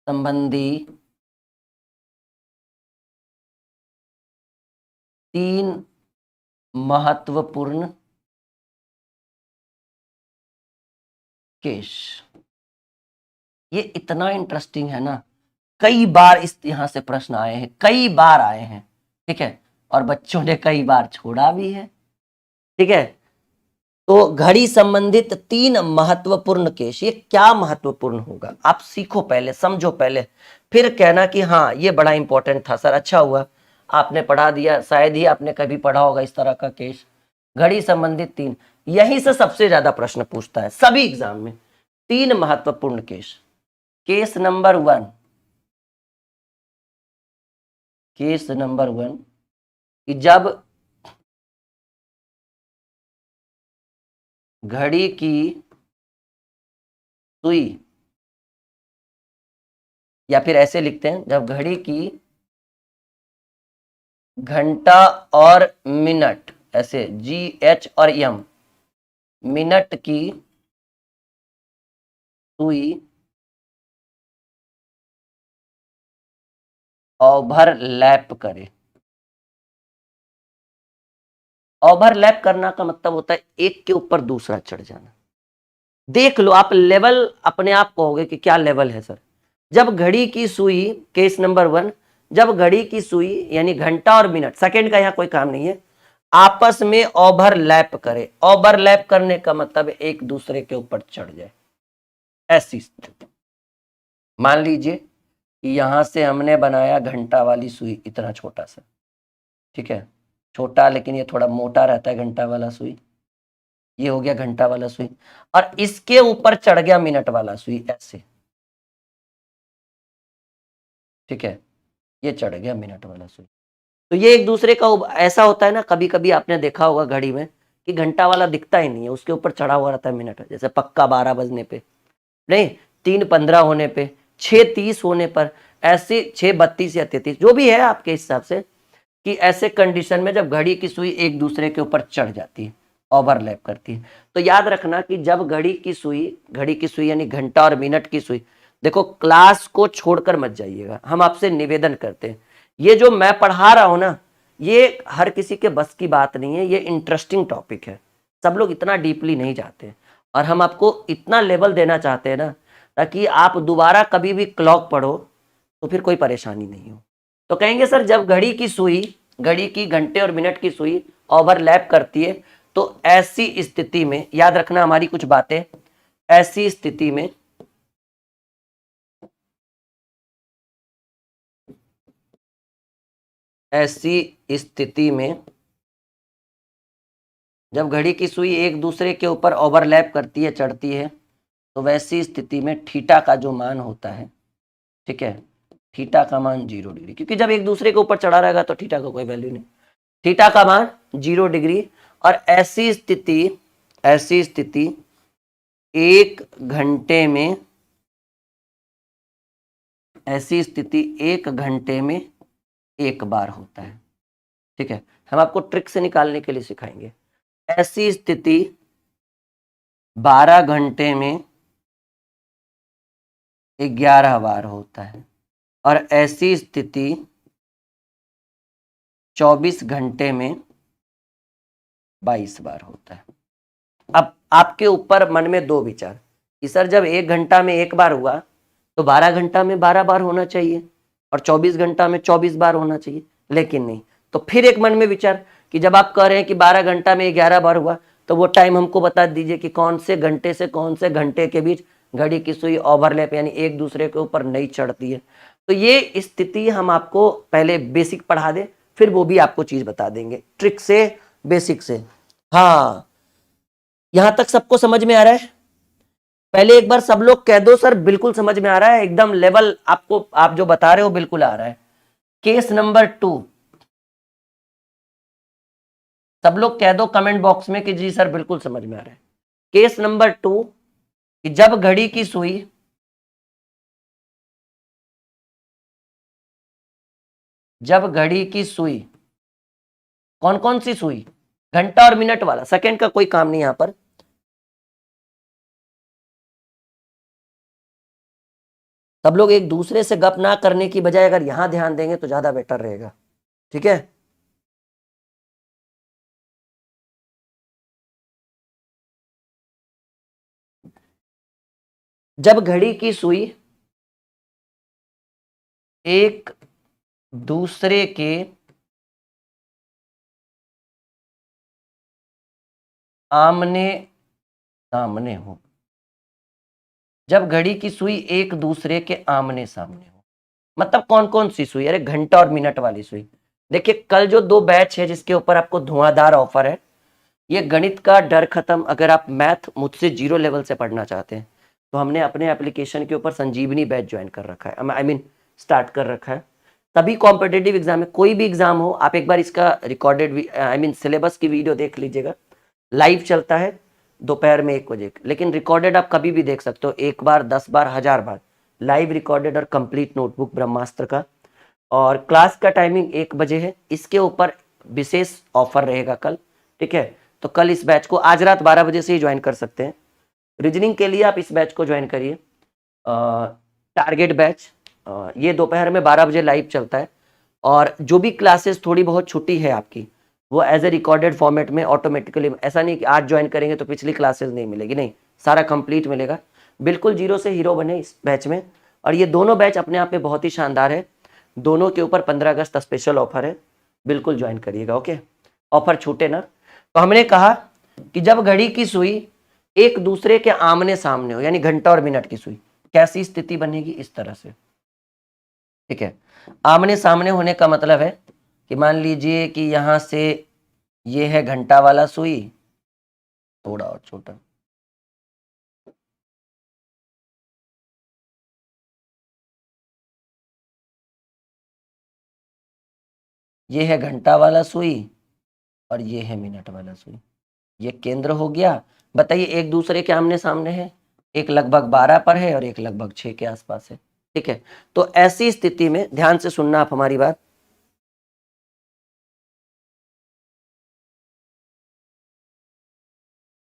संबंधी 3 महत्वपूर्ण केस। ये इतना इंटरेस्टिंग है ना, कई बार इस यहां से प्रश्न आए हैं, कई बार आए हैं, ठीक है, और बच्चों ने कई बार छोड़ा भी है, ठीक है। तो घड़ी संबंधित 3 महत्वपूर्ण केस, ये क्या महत्वपूर्ण होगा आप सीखो पहले, समझो पहले, फिर कहना कि हाँ ये बड़ा इंपॉर्टेंट था सर, अच्छा हुआ आपने पढ़ा दिया, शायद ही आपने कभी पढ़ा होगा इस तरह का केस। घड़ी संबंधित 3, यहीं से सबसे ज्यादा प्रश्न पूछता है सभी एग्जाम में। 3 महत्वपूर्ण case. Case number 1, case number 1 कि जब घड़ी की सुई, या फिर ऐसे लिखते हैं जब घड़ी की घंटा और मिनट, ऐसे GH और M, मिनट की सुई ओवरलैप करे। ओवरलैप करना का मतलब होता है एक के ऊपर दूसरा चढ़ जाना। देख लो आप लेवल अपने आप कहोगे कि क्या लेवल है सर। जब घड़ी की सुई, केस नंबर 1, जब घड़ी की सुई यानी घंटा और मिनट, सेकंड का यहां कोई काम नहीं है, आपस में ओवरलैप करे। ओवरलैप करने का मतलब एक दूसरे के ऊपर चढ़ जाए, ऐसी स्थिति। मान लीजिए कि यहां से हमने बनाया घंटा वाली सुई, इतना छोटा सा, ठीक है, छोटा लेकिन ये थोड़ा मोटा रहता है घंटा वाला सुई, ये हो गया घंटा वाला सुई, और इसके ऊपर चढ़ गया मिनट वाला सुई, ऐसे, ठीक है, ये चढ़ गया मिनट वाला सुई। तो ये एक दूसरे का ऐसा होता है ना, कभी कभी आपने देखा होगा घड़ी में कि घंटा वाला दिखता ही नहीं है, उसके ऊपर चढ़ा हुआ रहता है मिनट, जैसे पक्का 12 बजने पे, नहीं 3:15 होने पे, 6:30 होने पर, ऐसे 6:32 या 33 जो भी है आपके हिसाब से, कि ऐसे कंडीशन में जब घड़ी की सुई एक दूसरे के ऊपर चढ़ जाती है, ओवरलैप करती है, तो याद रखना कि जब घड़ी की सुई यानी घंटा और मिनट की सुई, देखो क्लास को छोड़कर मत जाइएगा, हम आपसे निवेदन करते हैं, ये जो मैं पढ़ा रहा हूं ना, ये हर किसी के बस की बात नहीं है, ये इंटरेस्टिंग टॉपिक है, सब लोग इतना डीपली नहीं जाते और हम आपको इतना लेवल देना चाहते हैं ना ताकि आप दोबारा कभी भी क्लॉक पढ़ो तो फिर कोई परेशानी नहीं हो। तो कहेंगे सर जब घड़ी की सुई, घड़ी की घंटे और मिनट की सुई ओवरलैप करती है तो ऐसी स्थिति में याद रखना हमारी कुछ बातें, ऐसी स्थिति में जब घड़ी की सुई एक दूसरे के ऊपर ओवरलैप करती है, चढ़ती है, तो वैसी स्थिति में थीटा का जो मान होता है, ठीक है, थीटा का मान 0 डिग्री, क्योंकि जब एक दूसरे के ऊपर चढ़ा रहेगा तो थीटा का कोई वैल्यू नहीं, थीटा का मान 0 डिग्री। और ऐसी स्थिति 1 घंटे में, ऐसी स्थिति 1 घंटे में एक बार होता है, ठीक है। हम आपको ट्रिक से निकालने के लिए सिखाएंगे। ऐसी स्थिति 12 घंटे में 11 बार होता है और ऐसी स्थिति 24 घंटे में 22 बार होता है। अब आपके ऊपर मन में दो विचार कि सर जब 1 घंटा में एक बार हुआ तो 12 घंटा में 12 बार होना चाहिए और 24 घंटा में 24 बार होना चाहिए, लेकिन नहीं। तो फिर एक मन में विचार कि जब आप कह रहे हैं कि 12 घंटा में 11 बार हुआ तो वो टाइम हमको बता दीजिए कि कौन से घंटे से कौन से घंटे के बीच घड़ी की सुई ओवरलैप यानी एक दूसरे के ऊपर नहीं चढ़ती है। तो ये स्थिति हम आपको पहले बेसिक पढ़ा दे, फिर वो भी आपको चीज बता देंगे ट्रिक से, बेसिक से। हाँ, यहां तक सबको समझ में आ रहा है? पहले एक बार सब लोग कह दो सर बिल्कुल समझ में आ रहा है, एकदम लेवल आपको, आप जो बता रहे हो बिल्कुल आ रहा है। केस नंबर 2, सब लोग कह दो कमेंट बॉक्स में कि जी सर बिल्कुल समझ में आ रहा है। केस नंबर 2 कि जब घड़ी की सुई कौन कौन सी सुई, घंटा और मिनट वाला, सेकंड का कोई काम नहीं यहां पर। सब लोग एक दूसरे से गप ना करने की बजाय अगर यहां ध्यान देंगे तो ज्यादा बेटर रहेगा, ठीक है। जब घड़ी की सुई एक दूसरे के आमने सामने हो, जब घड़ी की सुई एक दूसरे के आमने सामने हो, मतलब कौन कौन सी सुई? अरे घंटा और मिनट वाली सुई। देखिए कल जो 2 बैच है जिसके ऊपर आपको धुआंधार ऑफर है, ये गणित का डर खत्म, अगर आप मैथ मुझसे 0 लेवल से पढ़ना चाहते हैं तो हमने अपने एप्लीकेशन के ऊपर संजीवनी बैच ज्वाइन कर रखा है, आई मीन स्टार्ट कर रखा है। तभी कॉम्पिटेटिव एग्जाम में, कोई भी एग्जाम हो, आप एक बार इसका रिकॉर्डेड आई मीन सिलेबस की वीडियो देख लीजिएगा। लाइव चलता है दोपहर में 1 बजे, लेकिन रिकॉर्डेड आप कभी भी देख सकते हो, 1 बार 10 बार 1000 बार लाइव रिकॉर्डेड और कंप्लीट नोटबुक ब्रह्मास्त्र का। और क्लास का टाइमिंग 1 बजे है, इसके ऊपर विशेष ऑफर रहेगा कल, ठीक है। तो कल इस बैच को आज रात 12 बजे से ही ज्वाइन कर सकते हैं। रीजनिंग के लिए आप इस बैच को ज्वाइन करिए, टारगेट बैच, ये दोपहर में 12 बजे लाइव चलता है। और जो भी क्लासेस थोड़ी बहुत छुट्टी है आपकी, वो एज ए रिकॉर्डेड फॉर्मेट में ऑटोमेटिकली, ऐसा नहीं कि आज ज्वाइन करेंगे तो पिछली क्लासेस नहीं मिलेगी, नहीं, सारा कंप्लीट मिलेगा। बिल्कुल 0 से हीरो बने इस बैच में। और ये दोनों बैच अपने आप में बहुत ही शानदार है, दोनों के ऊपर 15 अगस्त स्पेशल ऑफर है, बिल्कुल ज्वाइन करिएगा, ओके, ऑफर छूटे ना। तो हमने कहा कि जब घड़ी की सुई एक दूसरे के आमने सामने हो, यानी घंटा और मिनट की सुई, कैसी स्थिति बनेगी? इस तरह से, ठीक है। आमने सामने होने का मतलब है कि मान लीजिए कि यहां से ये है घंटा वाला सुई, थोड़ा और छोटा, ये है घंटा वाला सुई और ये है मिनट वाला सुई, ये केंद्र हो गया। बताइए एक दूसरे के आमने सामने है, एक लगभग 12 पर है और एक लगभग 6 के आसपास है, ठीक है। तो ऐसी स्थिति में ध्यान से सुनना आप हमारी बात,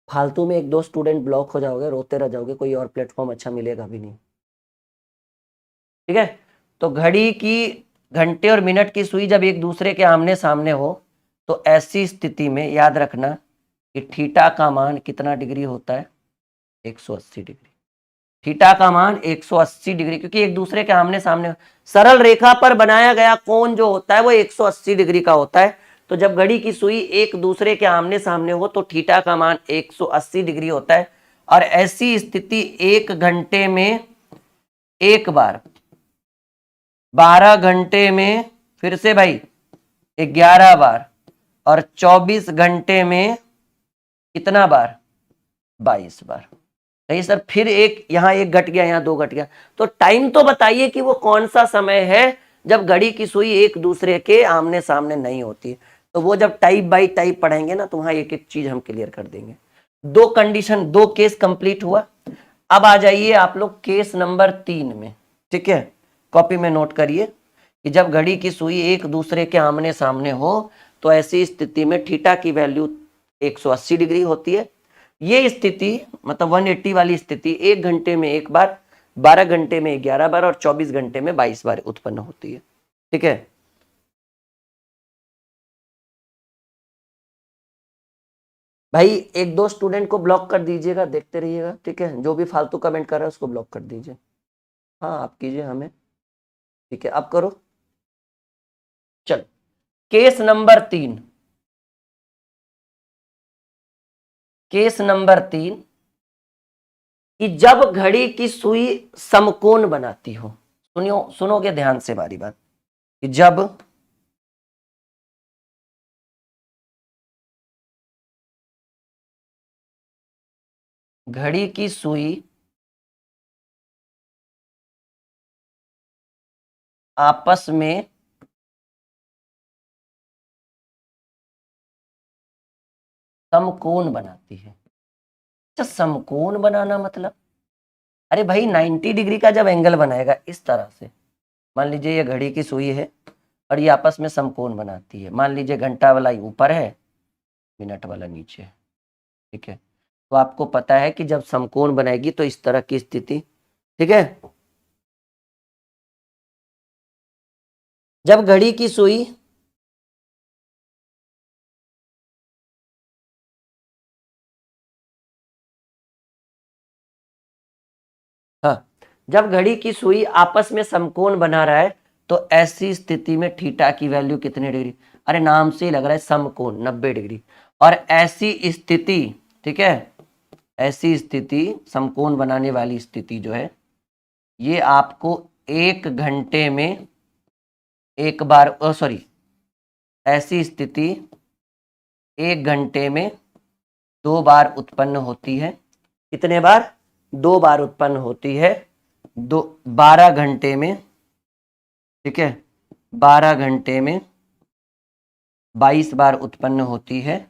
फालतू में 1-2 स्टूडेंट ब्लॉक हो जाओगे, रोते रह जाओगे, कोई और प्लेटफॉर्म अच्छा मिलेगा भी नहीं, ठीक है। तो घड़ी की घंटे और मिनट की सुई जब एक दूसरे के आमने सामने हो तो ऐसी स्थिति में याद रखना कि थीटा का मान कितना डिग्री होता है, 180 डिग्री। थीटा का मान 180 डिग्री, क्योंकि एक दूसरे के आमने सामने सरल रेखा पर बनाया गया कोण जो होता है वो 180 डिग्री का होता है। तो जब घड़ी की सुई एक दूसरे के आमने सामने हो तो थीटा का मान 180 डिग्री होता है। और ऐसी स्थिति 1 घंटे में एक बार, 12 घंटे में फिर से भाई 11 बार, और 24 घंटे में कितना बार, 22 बार। नहीं सर, फिर एक यहाँ एक घट गया, यहाँ 2 घट गया, तो टाइम तो बताइए कि वो कौन सा समय है जब घड़ी की सुई एक दूसरे के आमने सामने नहीं होती। तो वो जब टाइप बाई टाइप पढ़ेंगे ना तो वहां एक एक चीज हम क्लियर कर देंगे। 2 कंडीशन, 2 केस कंप्लीट हुआ। अब आ जाइए आप लोग केस नंबर 3 में। ठीक है, कॉपी में नोट करिए कि जब घड़ी की सुई एक दूसरे के आमने सामने हो तो ऐसी स्थिति में थीटा की वैल्यू 180 डिग्री होती है। ये स्थिति मतलब 180 वाली स्थिति 1 घंटे में एक बार, 12 घंटे में 11 बार और 24 घंटे में 22 बार उत्पन्न होती है। ठीक है, भाई एक दो स्टूडेंट को ब्लॉक कर दीजिएगा, देखते रहिएगा। ठीक है, जो भी फालतू कमेंट कर रहा है उसको ब्लॉक कर दीजिए। हाँ आप कीजिए हमें। ठीक है, अब करो। चल, केस नंबर 3। केस नंबर 3 कि जब घड़ी की सुई समकोण बनाती हो, सुनियो, सुनोगे ध्यान से हमारी बात, कि जब घड़ी की सुई आपस में समकोण बनाती है। अच्छा, समकोण बनाना मतलब, अरे भाई 90 डिग्री का जब एंगल बनाएगा इस तरह से, मान लीजिए ये घड़ी की सुई है और ये आपस में समकोण बनाती है। मान लीजिए घंटा वाला ऊपर है, मिनट वाला नीचे है। ठीक है, तो आपको पता है कि जब समकोण बनाएगी तो इस तरह की स्थिति। ठीक है, जब घड़ी की सुई हाँ, जब घड़ी की सुई आपस में समकोण बना रहा है तो ऐसी स्थिति में थीटा की वैल्यू कितने डिग्री, अरे नाम से ही लग रहा है समकोण 90 डिग्री। और ऐसी स्थिति, ठीक है, ऐसी स्थिति समकोण बनाने वाली स्थिति जो है ये आपको 1 घंटे में एक बार, सॉरी, ऐसी स्थिति 1 घंटे में 2 बार उत्पन्न होती है। कितने बार, 2 बार उत्पन्न होती है। 12 घंटे में, ठीक है, 12 घंटे में 22 बार उत्पन्न होती है।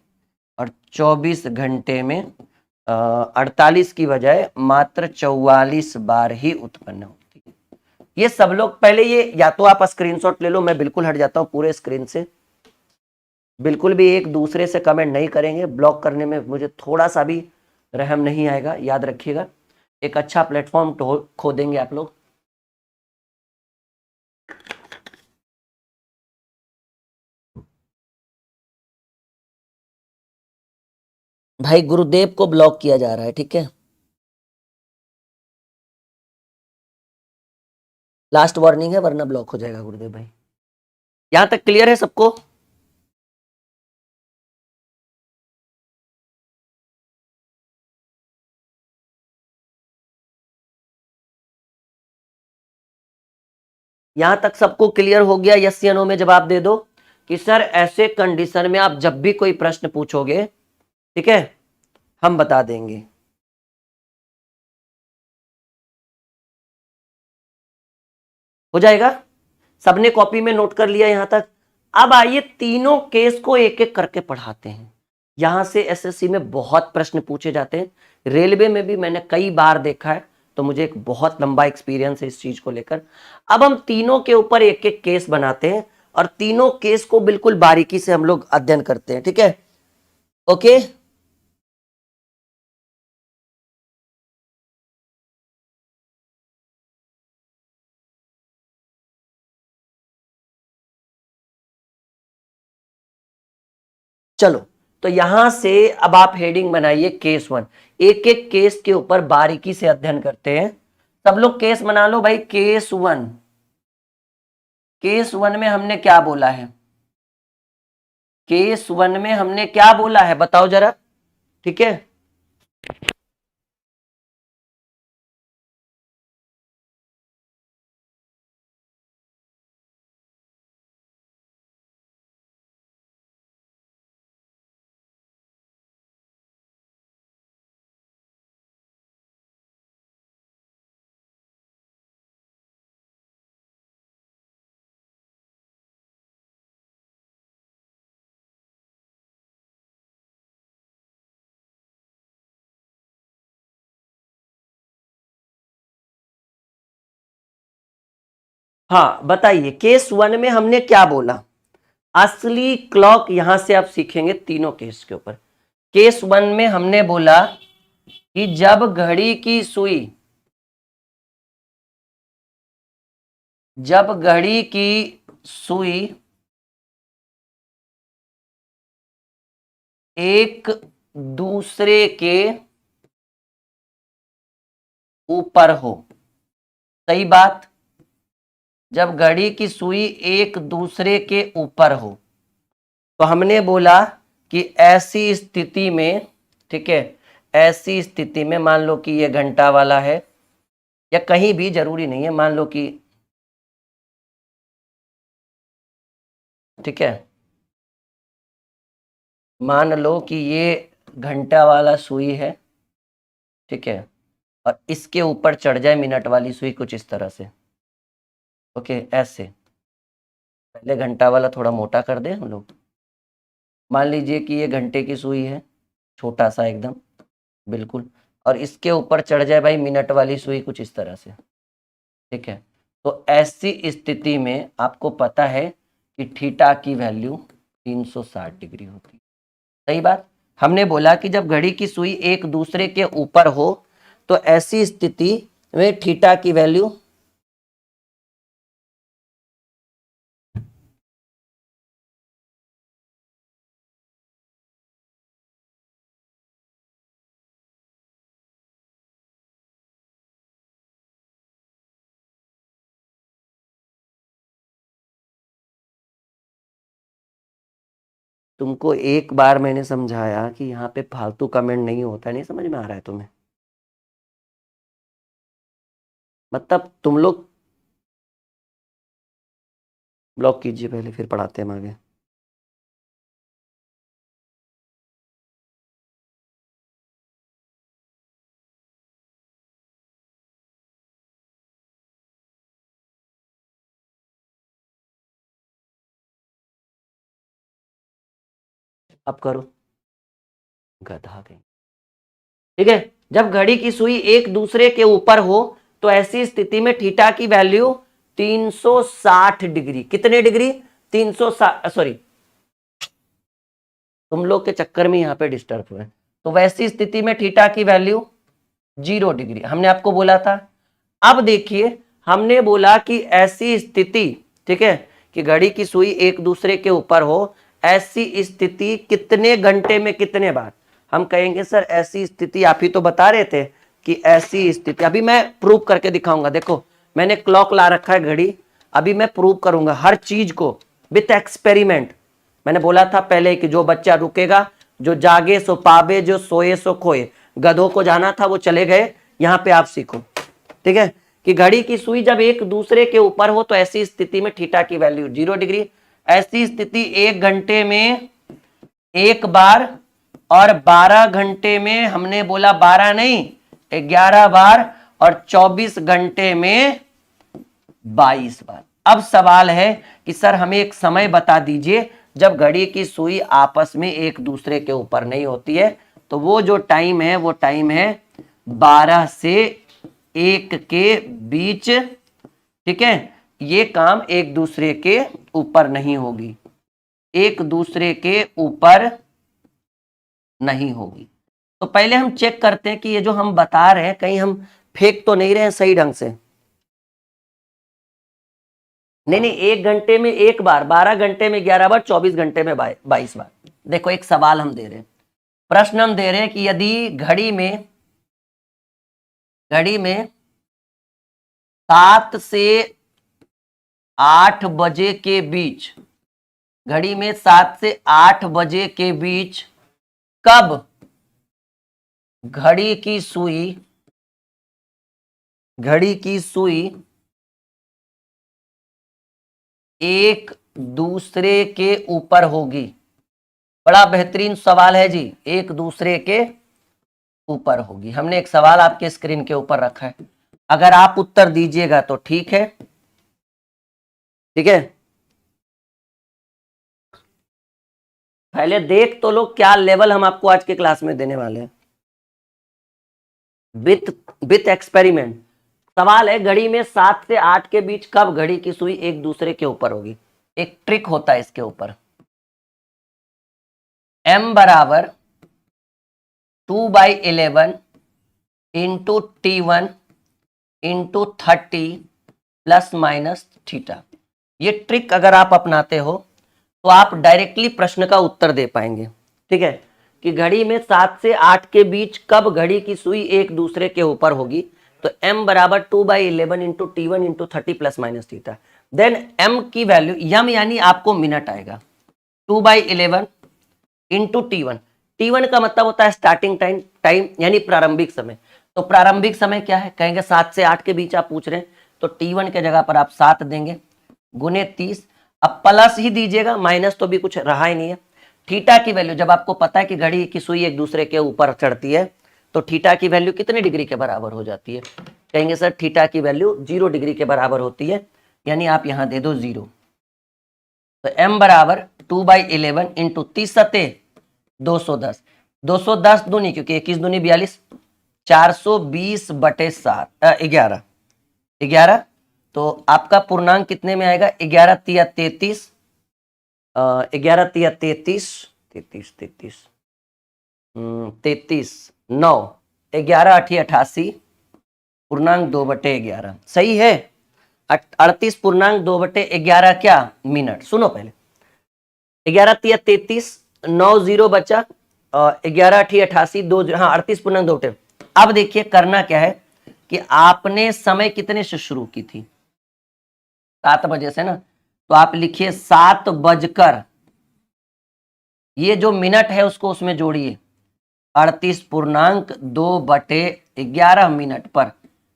और 24 घंटे में 48 की बजाय मात्र 44 बार ही उत्पन्न होती है। ये सब लोग पहले, ये या तो आप स्क्रीनशॉट ले लो, मैं बिल्कुल हट जाता हूं पूरे स्क्रीन से। बिल्कुल भी एक दूसरे से कमेंट नहीं करेंगे, ब्लॉक करने में मुझे थोड़ा सा भी रहम नहीं आएगा, याद रखिएगा। एक अच्छा प्लेटफॉर्म खो देंगे आप लोग। भाई गुरुदेव को ब्लॉक किया जा रहा है, ठीक है, लास्ट वार्निंग है, वरना ब्लॉक हो जाएगा गुरुदेव भाई। यहां तक क्लियर है सबको? यहां तक सबको क्लियर हो गया? यस या नो में जवाब दे दो कि सर ऐसे कंडीशन में आप जब भी कोई प्रश्न पूछोगे, ठीक है, हम बता देंगे। हो जाएगा? सबने कॉपी में नोट कर लिया यहां तक? अब आइए तीनों केस को एक एक करके पढ़ाते हैं। यहां से एसएससी में बहुत प्रश्न पूछे जाते हैं, रेलवे में भी मैंने कई बार देखा है, तो मुझे एक बहुत लंबा एक्सपीरियंस है इस चीज को लेकर। अब हम तीनों के ऊपर एक एक केस बनाते हैं और तीनों केस को बिल्कुल बारीकी से हम लोग अध्ययन करते हैं। ठीक है, ओके। चलो, तो यहां से अब आप हेडिंग बनाइए केस 1। एक एक केस के ऊपर बारीकी से अध्ययन करते हैं। सब लोग केस बना लो भाई। केस 1, केस 1 में हमने क्या बोला है? केस 1 में हमने क्या बोला है बताओ जरा। ठीक है, हाँ बताइए केस 1 में हमने क्या बोला? असली क्लॉक यहां से आप सीखेंगे तीनों केस के ऊपर। केस 1 में हमने बोला कि जब घड़ी की सुई, जब घड़ी की सुई एक दूसरे के ऊपर हो, सही बात, जब घड़ी की सुई एक दूसरे के ऊपर हो, तो हमने बोला कि ऐसी स्थिति में, ठीक है, ऐसी स्थिति में मान लो कि ये घंटा वाला है, या कहीं भी जरूरी नहीं है, मान लो कि, ठीक है, मान लो कि ये घंटा वाला सुई है, ठीक है, और इसके ऊपर चढ़ जाए मिनट वाली सुई कुछ इस तरह से। ओके, ऐसे पहले घंटा वाला थोड़ा मोटा कर दे हम लोग। मान लीजिए कि ये घंटे की सुई है, छोटा सा एकदम, बिल्कुल, और इसके ऊपर चढ़ जाए भाई मिनट वाली सुई कुछ इस तरह से। ठीक है, तो ऐसी स्थिति में आपको पता है कि थीटा की वैल्यू 360 डिग्री होती है। सही बात। हमने बोला कि जब घड़ी की सुई एक दूसरे के ऊपर हो तो ऐसी स्थिति में थीटा की वैल्यू, तुमको एक बार मैंने समझाया कि यहाँ पे फालतू कमेंट नहीं होता, नहीं समझ में आ रहा है तुम्हें? मतलब तुम लोग ब्लॉक कीजिए पहले, फिर पढ़ाते हैं हम आगे। अब करो, गधा गई। ठीक है, जब घड़ी की सुई एक दूसरे के ऊपर हो तो ऐसी स्थिति में थीटा की वैल्यू 360 डिग्री, कितने डिग्री? 360, सॉरी, तुम लोग के चक्कर में यहाँ पे डिस्टर्ब हुए। तो वैसी स्थिति में थीटा की वैल्यू 0 डिग्री हमने आपको बोला था। अब देखिए, हमने बोला कि ऐसी स्थिति, ठीक है, कि घड़ी की सुई एक दूसरे के ऊपर हो, ऐसी स्थिति कितने घंटे में कितने बार? हम कहेंगे सर ऐसी स्थिति आप ही तो बता रहे थे कि ऐसी स्थिति, अभी मैं प्रूव करके दिखाऊंगा। देखो मैंने क्लॉक ला रखा है घड़ी, अभी मैं प्रूव करूंगा हर चीज को विथ एक्सपेरिमेंट। मैंने बोला था पहले कि जो बच्चा रुकेगा, जो जागे सो पावे, जो सोए सो खोए। गधों को जाना था वो चले गए, यहां पे आप सीखो। ठीक है, कि घड़ी की सुई जब एक दूसरे के ऊपर हो तो ऐसी स्थिति में थीटा की वैल्यू 0 डिग्री। ऐसी स्थिति 1 घंटे में एक बार, और 12 घंटे में हमने बोला 12 नहीं 11 बार, और 24 घंटे में 22 बार। अब सवाल है कि सर हमें एक समय बता दीजिए जब घड़ी की सुई आपस में एक दूसरे के ऊपर नहीं होती है। तो वो जो टाइम है वो टाइम है 12 से 1 के बीच। ठीक है, ये काम एक दूसरे के ऊपर नहीं होगी, एक दूसरे के ऊपर नहीं होगी। तो पहले हम चेक करते हैं कि ये जो हम बता रहे हैं कहीं हम फेक तो नहीं रहे हैं सही ढंग से। नहीं नहीं, 1 घंटे में एक बार, 12 घंटे में 11 बार, 24 घंटे में 22 बार। देखो एक सवाल हम दे रहे हैं, प्रश्न हम दे रहे हैं कि यदि घड़ी में 7 से 8 बजे के बीच, घड़ी में 7 से 8 बजे के बीच कब घड़ी की सुई एक दूसरे के ऊपर होगी। बड़ा बेहतरीन सवाल है जी, एक दूसरे के ऊपर होगी। हमने एक सवाल आपके स्क्रीन के ऊपर रखा है, अगर आप उत्तर दीजिएगा तो ठीक है, ठीक है। पहले देख तो लो क्या लेवल हम आपको आज के क्लास में देने वाले हैं, विथ एक्सपेरिमेंट। सवाल है घड़ी में 7 से 8 के बीच कब घड़ी की सुई एक दूसरे के ऊपर होगी। एक ट्रिक होता है इसके ऊपर, m बराबर 2/11 into T1 into 30 plus minus theta. ये ट्रिक अगर आप अपनाते हो तो आप डायरेक्टली प्रश्न का उत्तर दे पाएंगे, ठीक है। कि घड़ी में 7 से 8 के बीच कब घड़ी की सुई एक दूसरे के ऊपर होगी, तो m बराबर 2/11 into T1 into 30 plus minus theta. Then m की वैल्यू, m यानी आपको मिनट आएगा, 2/11 इंटू T1 का मतलब होता है स्टार्टिंग टाइम यानी प्रारंभिक समय। तो प्रारंभिक समय क्या है, कहेंगे 7 से 8 के बीच आप पूछ रहे हैं, तो T1 के जगह पर आप 7 देंगे गुने 30। अब प्लस ही दीजिएगा, माइनस तो भी कुछ रहा ही नहीं है। थीटा की वैल्यू, जब आपको पता है कि घड़ी की सुई एक दूसरे के ऊपर चढ़ती है तो थीटा की वैल्यू कितने डिग्री के बराबर हो जाती है, कहेंगे सर थीटा की वैल्यू 0 डिग्री के बराबर होती है, यानी आप यहां दे दो 0। तो m बराबर 2/11 इंटू 30 सते 210, 210 दूनी, क्योंकि 21 दूनी 42, 420/7 11, तो आपका पूर्णांक कितने में आएगा, 11 तिया 33, 11 तिया 33, 9, 11 8 88, पूर्णांक 2/11 सही है। 38 पूर्णांक 2/11 क्या मिनट। सुनो पहले, 11 तिया 33, 9 0 बचा, 11 8 88, 2 हाँ 38 पूर्णांक 2/11। अब देखिए करना क्या है कि आपने समय कितने से शुरू की थी, 7 बजे से ना, तो आप लिखिए 7 बजकर, ये जो मिनट है उसको उसमें जोड़िए, 38 पूर्णांक 2/11 मिनट पर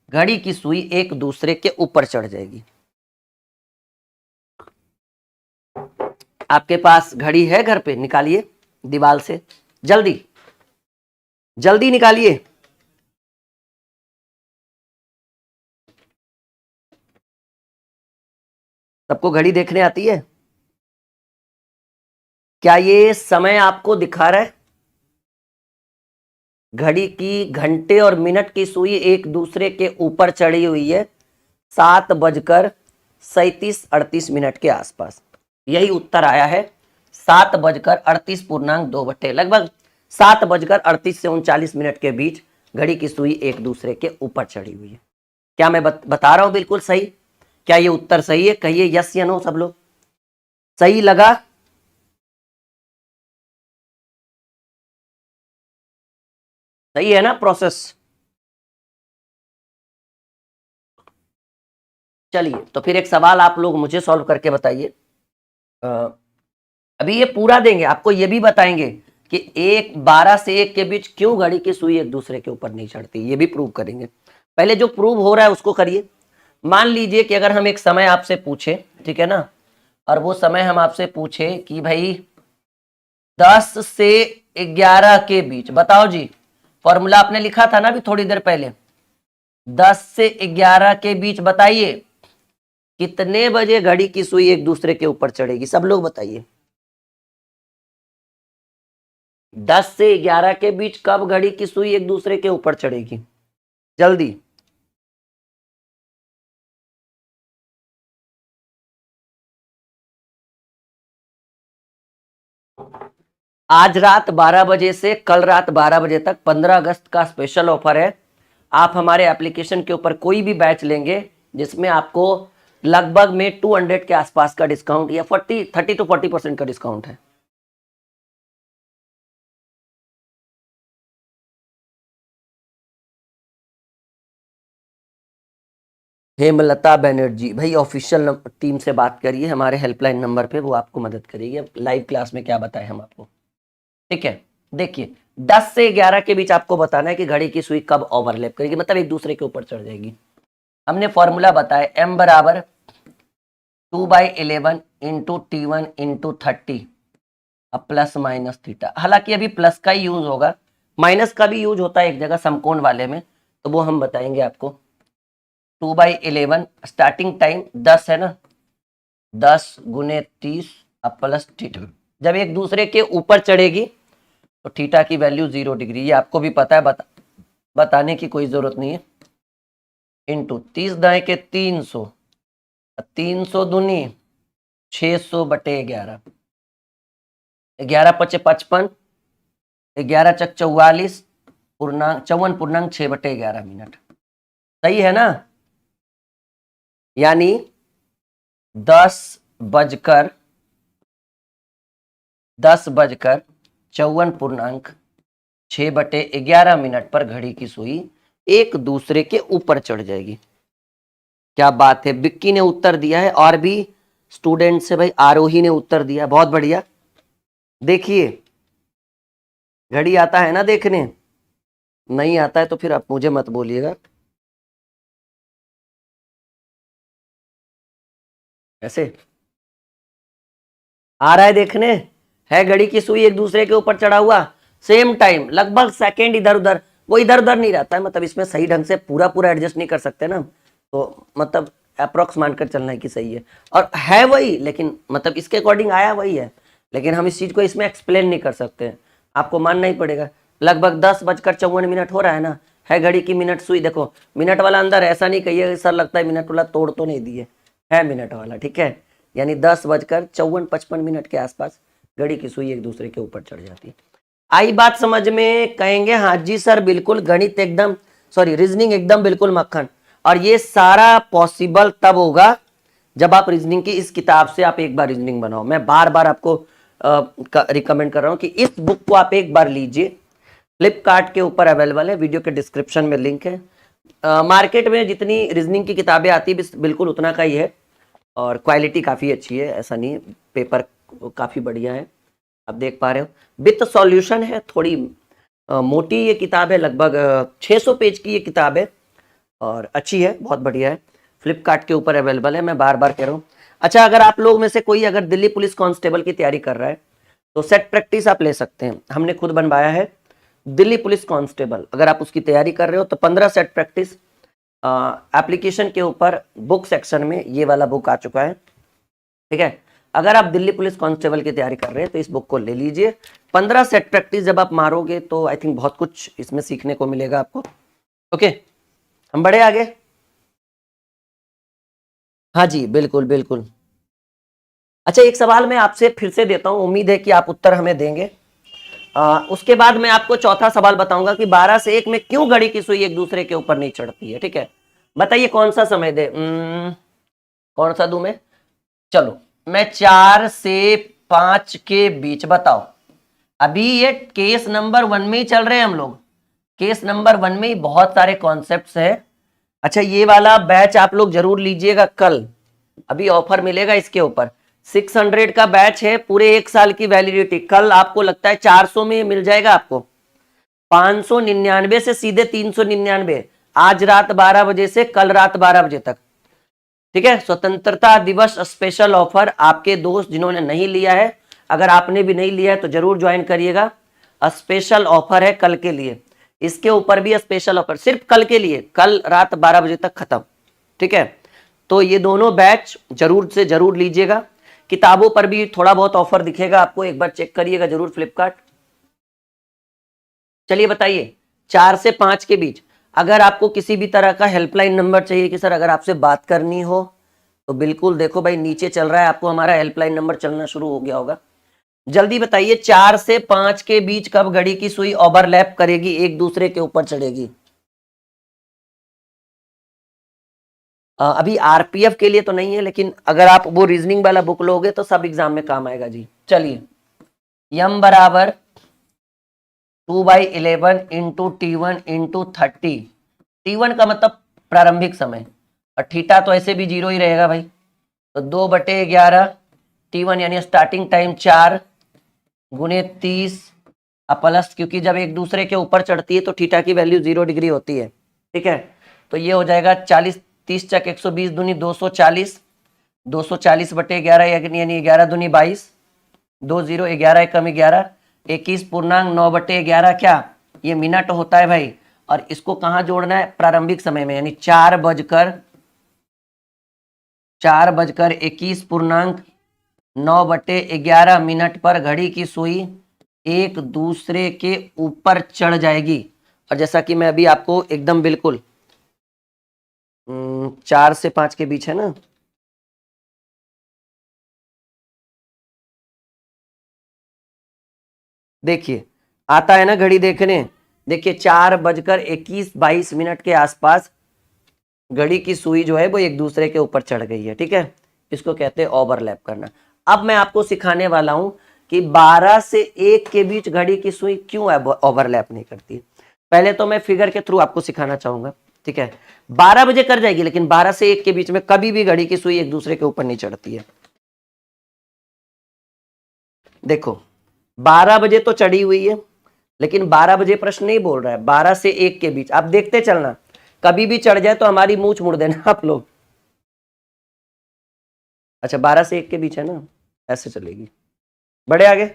घड़ी की सुई एक दूसरे के ऊपर चढ़ जाएगी। आपके पास घड़ी है घर पे, निकालिए दीवार से, जल्दी जल्दी निकालिए। सबको घड़ी देखने आती है? क्या ये समय आपको दिखा रहा है? घड़ी की घंटे और मिनट की सुई एक दूसरे के ऊपर चढ़ी हुई है 7:37-38 के आसपास। यही उत्तर आया है, 7:38 पूर्णांक 2/, लगभग 7:38 से 39 के बीच घड़ी की सुई एक दूसरे के ऊपर चढ़ी हुई है। क्या मैं बता रहा हूं बिल्कुल सही? क्या ये उत्तर सही है? कहिए यस या नो सब लोग। सही लगा? सही है ना प्रोसेस? चलिए तो फिर एक सवाल आप लोग मुझे सॉल्व करके बताइए। अभी ये पूरा देंगे, आपको ये भी बताएंगे कि 12 से 1 के बीच क्यों घड़ी की सुई एक दूसरे के ऊपर नहीं चढ़ती, ये भी प्रूव करेंगे। पहले जो प्रूव हो रहा है उसको करिए। मान लीजिए कि अगर हम एक समय आपसे पूछे, ठीक है ना, और वो समय हम आपसे पूछे कि भाई 10 से 11 के बीच, बताओ जी, फॉर्मूला आपने लिखा था ना अभी थोड़ी देर पहले, 10 से 11 के बीच बताइए कितने बजे घड़ी की सुई एक दूसरे के ऊपर चढ़ेगी, सब लोग बताइए। 10 से 11 के बीच कब घड़ी की सुई एक दूसरे के ऊपर चढ़ेगी, जल्दी। आज रात 12 बजे से कल रात 12 बजे तक 15 अगस्त का स्पेशल ऑफर है। आप हमारे एप्लीकेशन के ऊपर कोई भी बैच लेंगे जिसमें आपको लगभग में 200 के आसपास का डिस्काउंट या 30 to 40% का डिस्काउंट है। हेमलता बनर्जी, भाई ऑफिशियल टीम से बात करिए हमारे हेल्पलाइन नंबर पे, वो आपको मदद करेगी। अब लाइव क्लास में क्या बताएं हम आपको, ठीक है। देखिए 10 से 11 के बीच आपको बताना है कि घड़ी की सुई कब ओवरलैप करेगी, मतलब एक दूसरे के ऊपर चढ़ जाएगी। हमने फॉर्मूला बताया m बराबर 2/11 इंटू T1 इंटू 30 अब प्लस माइनस थीटा। हालांकि अभी प्लस का ही यूज होगा, माइनस का भी यूज होता है एक जगह समकोण वाले में, तो वो हम बताएंगे आपको। 2/11 स्टार्टिंग टाइम 10 है ना, 10 गुने 30 अब प्लस थीटा। जब एक दूसरे के ऊपर चढ़ेगी तो थीटा की वैल्यू 0 डिग्री, ये आपको भी पता है, बताने की कोई जरूरत नहीं है। इंटू 30 दाएं के 300, 300 दूनी 600/11, 11 पचे 55, 11 चक 44 पूर्णांक 54.6/11 सही है ना। यानी 10:54.6/11 पर घड़ी की सुई एक दूसरे के ऊपर चढ़ जाएगी। क्या बात है, बिक्की ने उत्तर दिया है और भी स्टूडेंट से, भाई आरोही ने उत्तर दिया, बहुत बढ़िया। देखिए घड़ी आता है ना देखने, नहीं आता है तो फिर आप मुझे मत बोलिएगा। ऐसे आ रहा है देखने, है घड़ी की सुई एक दूसरे के ऊपर चढ़ा हुआ, सेम टाइम लगभग सेकंड इधर उधर, वो इधर उधर नहीं रहता है, मतलब इसमें सही ढंग से पूरा पूरा एडजस्ट नहीं कर सकते ना, तो मतलब अप्रोक्स मानकर चलना है कि सही है, और है वही, लेकिन मतलब इसके अकॉर्डिंग आया वही है, लेकिन हम इस चीज को इसमें एक्सप्लेन नहीं कर सकते, आपको मानना ही पड़ेगा। लगभग 10:54 हो रहा है ना, है घड़ी की मिनट सुई, देखो मिनट वाला अंदर है, ऐसा नहीं कहिए सर लगता है मिनट वाला तोड़ तो नहीं दिए, है मिनट वाला, ठीक है। यानी 10:54-55 के आसपास घड़ी की सुई एक दूसरे के ऊपर चढ़ जाती है। आई बात समझ में, कहेंगे हाँ जी सर बिल्कुल, गणित एकदम, सॉरी रीजनिंग एकदम बिल्कुल मक्खन। और ये सारा पॉसिबल तब होगा जब आप रीजनिंग की इस किताब से आप एक बार रीजनिंग बनाओ। मैं बार बार आपको रिकमेंड कर रहा हूं कि इस बुक को आप एक बार लीजिए, फ्लिपकार्ट के ऊपर अवेलेबल है, वीडियो के डिस्क्रिप्शन में लिंक है। मार्केट में जितनी रीजनिंग की किताबें आती है बिल्कुल उतना का ही है, और क्वालिटी काफ़ी अच्छी है, ऐसा नहीं, पेपर काफ़ी बढ़िया है, आप देख पा रहे हो। विथ सॉल्यूशन है, थोड़ी मोटी ये किताब है, लगभग 600 पेज की ये किताब है, और अच्छी है, बहुत बढ़िया है, फ्लिपकार्ट के ऊपर अवेलेबल है, मैं बार बार कह रहा हूँ। अच्छा, अगर आप लोग में से कोई अगर दिल्ली पुलिस कांस्टेबल की तैयारी कर रहा है तो सेट प्रैक्टिस आप ले सकते हैं, हमने खुद बनवाया है दिल्ली पुलिस कांस्टेबल। अगर आप उसकी तैयारी कर रहे हो तो 15 सेट प्रैक्टिस एप्लीकेशन के ऊपर बुक सेक्शन में ये वाला बुक आ चुका है, ठीक है। अगर आप दिल्ली पुलिस कांस्टेबल की तैयारी कर रहे हैं तो इस बुक को ले लीजिए। 15 सेट प्रैक्टिस जब आप मारोगे तो आई थिंक बहुत कुछ इसमें सीखने को मिलेगा आपको। ओके, हम बढ़े आगे। हाँ जी बिल्कुल बिल्कुल। अच्छा, एक सवाल मैं आपसे फिर से देता हूं, उम्मीद है कि आप उत्तर हमें देंगे। उसके बाद मैं आपको चौथा सवाल बताऊंगा कि 12 से 1 में क्यों घड़ी की सुई एक दूसरे के ऊपर नहीं चढ़ती है, ठीक है। बताइए कौन सा समय दे, कौन सा दूं मैं, चलो मैं 4 से 5 के बीच, बताओ। अभी ये केस नंबर 1 में ही चल रहे हैं हम लोग, केस नंबर 1 में ही बहुत सारे कॉन्सेप्ट्स हैं। अच्छा, ये वाला बैच आप लोग जरूर लीजिएगा कल, अभी ऑफर मिलेगा इसके ऊपर, 600 का बैच है, पूरे 1 साल की वैलिडिटी। कल आपको लगता है 400 में मिल जाएगा आपको, 599 से सीधे 399, आज रात 12 बजे से कल रात 12 बजे तक, ठीक है। स्वतंत्रता दिवस स्पेशल ऑफर, आपके दोस्त जिन्होंने नहीं लिया है, अगर आपने भी नहीं लिया है तो जरूर ज्वाइन करिएगा, स्पेशल ऑफर है कल के लिए, इसके ऊपर भी स्पेशल ऑफर सिर्फ कल के लिए, कल रात 12 बजे तक खत्म, ठीक है। तो ये दोनों बैच जरूर से जरूर लीजिएगा। किताबों पर भी थोड़ा बहुत ऑफर दिखेगा आपको, एक बार चेक करिएगा जरूर फ्लिपकार्ट। चलिए बताइए, 4 से 5 के बीच अगर आपको किसी भी तरह का हेल्पलाइन नंबर चाहिए कि सर अगर आपसे बात करनी हो तो बिल्कुल, देखो भाई नीचे चल रहा है, आपको हमारा हेल्पलाइन नंबर चलना शुरू हो गया होगा। जल्दी बताइए, 4 से 5 के बीच कब घड़ी की सुई ओवरलैप करेगी, एक दूसरे के ऊपर चढ़ेगी। अभी आरपीएफ के लिए तो नहीं है, लेकिन अगर आप वो रीजनिंग वाला बुक लोगे तो सब एग्जाम में काम आएगा जी। चलिए, यम बराबर 2/11 इंटू T1 इंटू 30, T1 का मतलब प्रारंभिक समय, और थीटा तो ऐसे भी 0 ही रहेगा भाई, तो 2/11 T1 यानी स्टार्टिंग टाइम 4 गुने 30 प्लस, क्योंकि जब एक दूसरे के ऊपर चढ़ती है तो थीटा की वैल्यू 0 डिग्री होती है, ठीक है। तो ये हो जाएगा 40, 30 चक 120 दूनी 240, 240/11 यानी 11 दूनी 22, 20 11 एकम 11, 21.9/11 क्या ये मिनट होता है भाई। और इसको कहाँ जोड़ना है, प्रारंभिक समय में, यानी 4:21.9/11 मिनट पर घड़ी की सुई एक दूसरे के ऊपर चढ़ जाएगी। और जैसा कि मैं अभी आपको एकदम बिल्कुल 4 से 5 के बीच है ना, देखिए आता है ना घड़ी देखने, देखिए 4:21-22 के आसपास घड़ी की सुई जो है वो एक दूसरे के ऊपर चढ़ गई है, ठीक है। इसको कहते हैं ओवरलैप करना। अब मैं आपको सिखाने वाला हूं कि 12 से 1 के बीच घड़ी की सुई क्यों ओवरलैप नहीं करती। पहले तो मैं फिगर के थ्रू आपको सिखाना चाहूंगा, ठीक है। 12 बजे कर जाएगी, लेकिन 12 से 1 के बीच में कभी भी घड़ी की सुई एक दूसरे के ऊपर नहीं चढ़ती है। देखो 12 बजे तो चढ़ी हुई है, लेकिन 12 बजे प्रश्न नहीं बोल रहा है, 12 से 1 के बीच। आप देखते चलना, कभी भी चढ़ जाए तो हमारी मूंछ मुड़ देना आप लोग। अच्छा 12 से 1 के बीच है ना, ऐसे चलेगी। बड़े आगे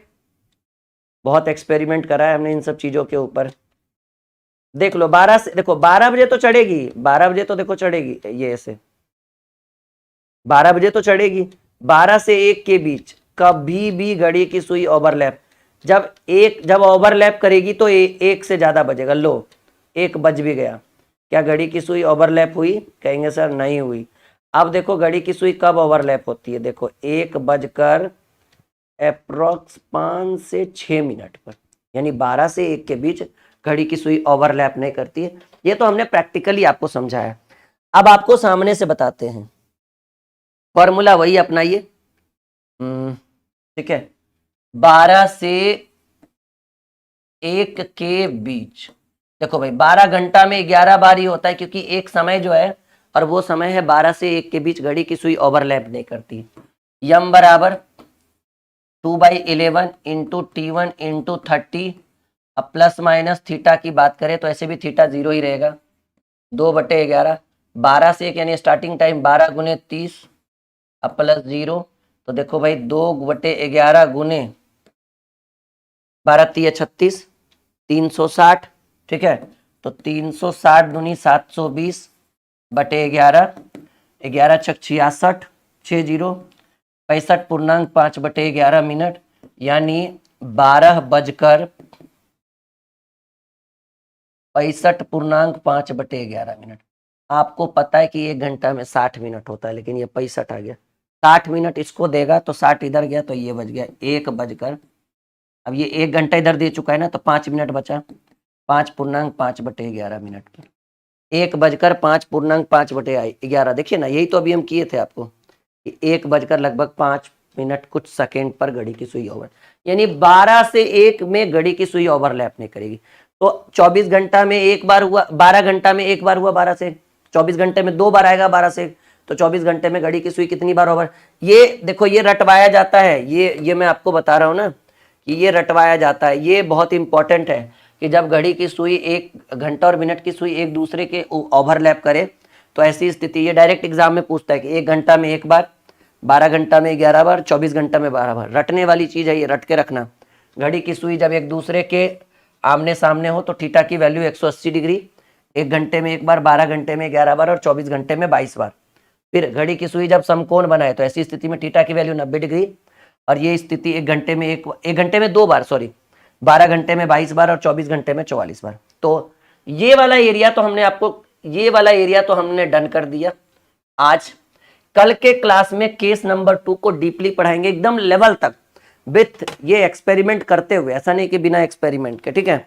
बहुत एक्सपेरिमेंट करा है हमने इन सब चीजों के ऊपर। देख लो 12 से, देखो 12 बजे तो चढ़ेगी, 12 बजे तो देखो चढ़ेगी, ये ऐसे 12 बजे तो चढ़ेगी। 12 से 1 के बीच कभी भी घड़ी की सुई ओवरलैप, जब ओवरलैप करेगी तो 1 से ज्यादा बजेगा। लो 1 बज भी गया, क्या घड़ी की सुई ओवरलैप हुई, कहेंगे सर नहीं हुई। अब देखो घड़ी की सुई कब ओवरलैप होती है, देखो 1 बजकर अप्रोक्स 5 से 6 मिनट पर, यानी 12 से 1 के बीच घड़ी की सुई ओवरलैप नहीं करती है। ये तो हमने प्रैक्टिकली आपको समझाया। अब आपको सामने से बताते हैं, फॉर्मूला वही अपनाइए, ठीक है। 12 से 1 के बीच, देखो भाई 12 घंटा में 11 बार ही होता है, क्योंकि एक समय जो है और वो समय है 12 से 1 के बीच घड़ी की सुई ओवरलैप नहीं करती। यम बराबर 2/11 इंटू T1 इंटू 30, अब प्लस माइनस थीटा की बात करें तो ऐसे भी थीटा 0 ही रहेगा, 2/11, 12 से 1 यानी स्टार्टिंग टाइम 12 गुने 30, अब प्लस 0, तो देखो भाई 2/11 गुने 12 × 36, 360, ठीक है। तो 360 दूनी 720/11, 11 छक 66, 60, 65.5/11 मिनट, यानी 12:65.5/11 मिनट। आपको पता है कि 1 घंटा में 60 मिनट होता है, लेकिन ये 65 आ गया। 60 मिनट इसको देगा तो 60 इधर गया, तो ये बच गया 1 बजकर, अब ये 1 घंटा इधर दे चुका है ना, तो 5 मिनट बचा, 5.5/11 मिनट पर 1 बजकर 5.5/11। देखिए ना, यही तो अभी हम किए थे आपको कि 1 बजकर लगभग 5 मिनट कुछ सेकेंड पर घड़ी की सुई ओवर, यानी 12 से 1 में घड़ी की सुई ओवरलैप नहीं करेगी। तो 24 घंटा में एक बार हुआ, 12 घंटा में एक बार हुआ 12 से, 24 घंटे में 2 बार आएगा 12 से, तो 24 घंटे में घड़ी की सुई कितनी बार ओवर। ये देखो ये रटवाया जाता है, ये मैं आपको बता रहा हूं ना कि ये रटवाया जाता है। ये बहुत इंपॉर्टेंट है कि जब घड़ी की सुई 1 घंटा और मिनट की सुई एक दूसरे के ओवरलैप करे तो ऐसी स्थिति, ये डायरेक्ट एग्जाम में पूछता है कि 1 घंटा में 1 बार, 12 घंटा में 11 बार, 24 घंटा में 12 बार। रटने वाली चीज है ये, रट के रखना। घड़ी की सुई जब एक दूसरे के आमने सामने हो तो थीटा की वैल्यू 180 डिग्री, 1 घंटे में 1 बार, 12 घंटे में 11 बार और 24 घंटे में 22 बार। फिर घड़ी की सुई जब समकोण बनाए तो ऐसी स्थिति में थीटा की वैल्यू 90 डिग्री, और ये स्थिति 1 घंटे में 1 घंटे में 2 बार, सॉरी 12 घंटे में 22 बार और 24 घंटे में 44 बार। तो ये वाला एरिया तो हमने आपको, ये वाला एरिया तो हमने डन कर दिया। आज कल के क्लास में केस नंबर 2 को डीपली पढ़ाएंगे, एकदम लेवल तक, विथ ये एक्सपेरिमेंट करते हुए, ऐसा नहीं कि बिना एक्सपेरिमेंट के, ठीक है।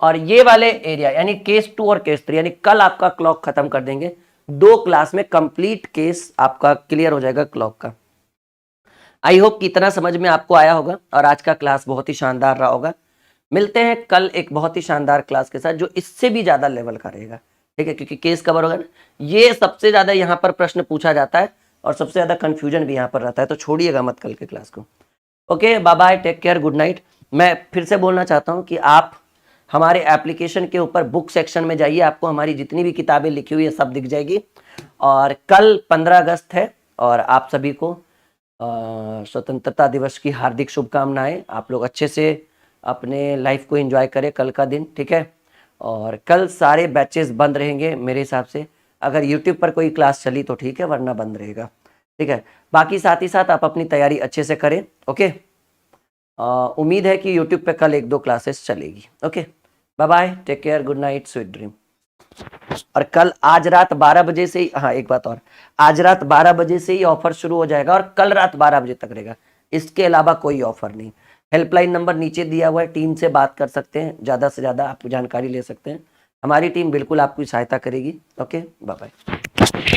और ये वाले एरिया यानी केस 2 और केस 3, यानी कल आपका क्लॉक खत्म कर देंगे। 2 क्लास में कंप्लीट केस आपका क्लियर हो जाएगा क्लॉक का। आई होप कि इतना समझ में आपको आया होगा और आज का क्लास बहुत ही शानदार रहा होगा। मिलते हैं कल एक बहुत ही शानदार क्लास के साथ जो इससे भी ज्यादा लेवल का रहेगा। ठीक है, क्योंकि केस कवर होगा ना, ये सबसे ज्यादा यहाँ पर प्रश्न पूछा जाता है और सबसे ज्यादा कंफ्यूजन भी यहाँ पर रहता है, तो छोड़िएगा मत कल के क्लास को। Okay, bye bye, take care, good night. मैं फिर से बोलना चाहता हूँ कि आप हमारे एप्लीकेशन के ऊपर बुक सेक्शन में जाइए, आपको हमारी जितनी भी किताबें लिखी हुई है सब दिख जाएगी। और कल 15 अगस्त है और आप सभी को स्वतंत्रता दिवस की हार्दिक शुभकामनाएं। आप लोग अच्छे से अपने लाइफ को एंजॉय करें कल का दिन, ठीक है। और कल सारे बैचेस बंद रहेंगे मेरे हिसाब से, अगर यूट्यूब पर कोई क्लास चली तो ठीक है, वरना बंद रहेगा, ठीक है। बाकी साथ ही साथ आप अपनी तैयारी अच्छे से करें, ओके। उम्मीद है कि यूट्यूब पे कल 1-2 क्लासेस चलेगी। Okay, bye bye, take care, good night, sweet dream. और कल आज रात 12 बजे से ही, हाँ एक बात और, आज रात 12 बजे से ही ऑफर शुरू हो जाएगा और कल रात 12 बजे तक रहेगा, इसके अलावा कोई ऑफर नहीं। हेल्पलाइन नंबर नीचे दिया हुआ है, टीम से बात कर सकते हैं, ज़्यादा से ज़्यादा आप जानकारी ले सकते हैं, हमारी टीम बिल्कुल आपकी सहायता करेगी। Okay, bye bye.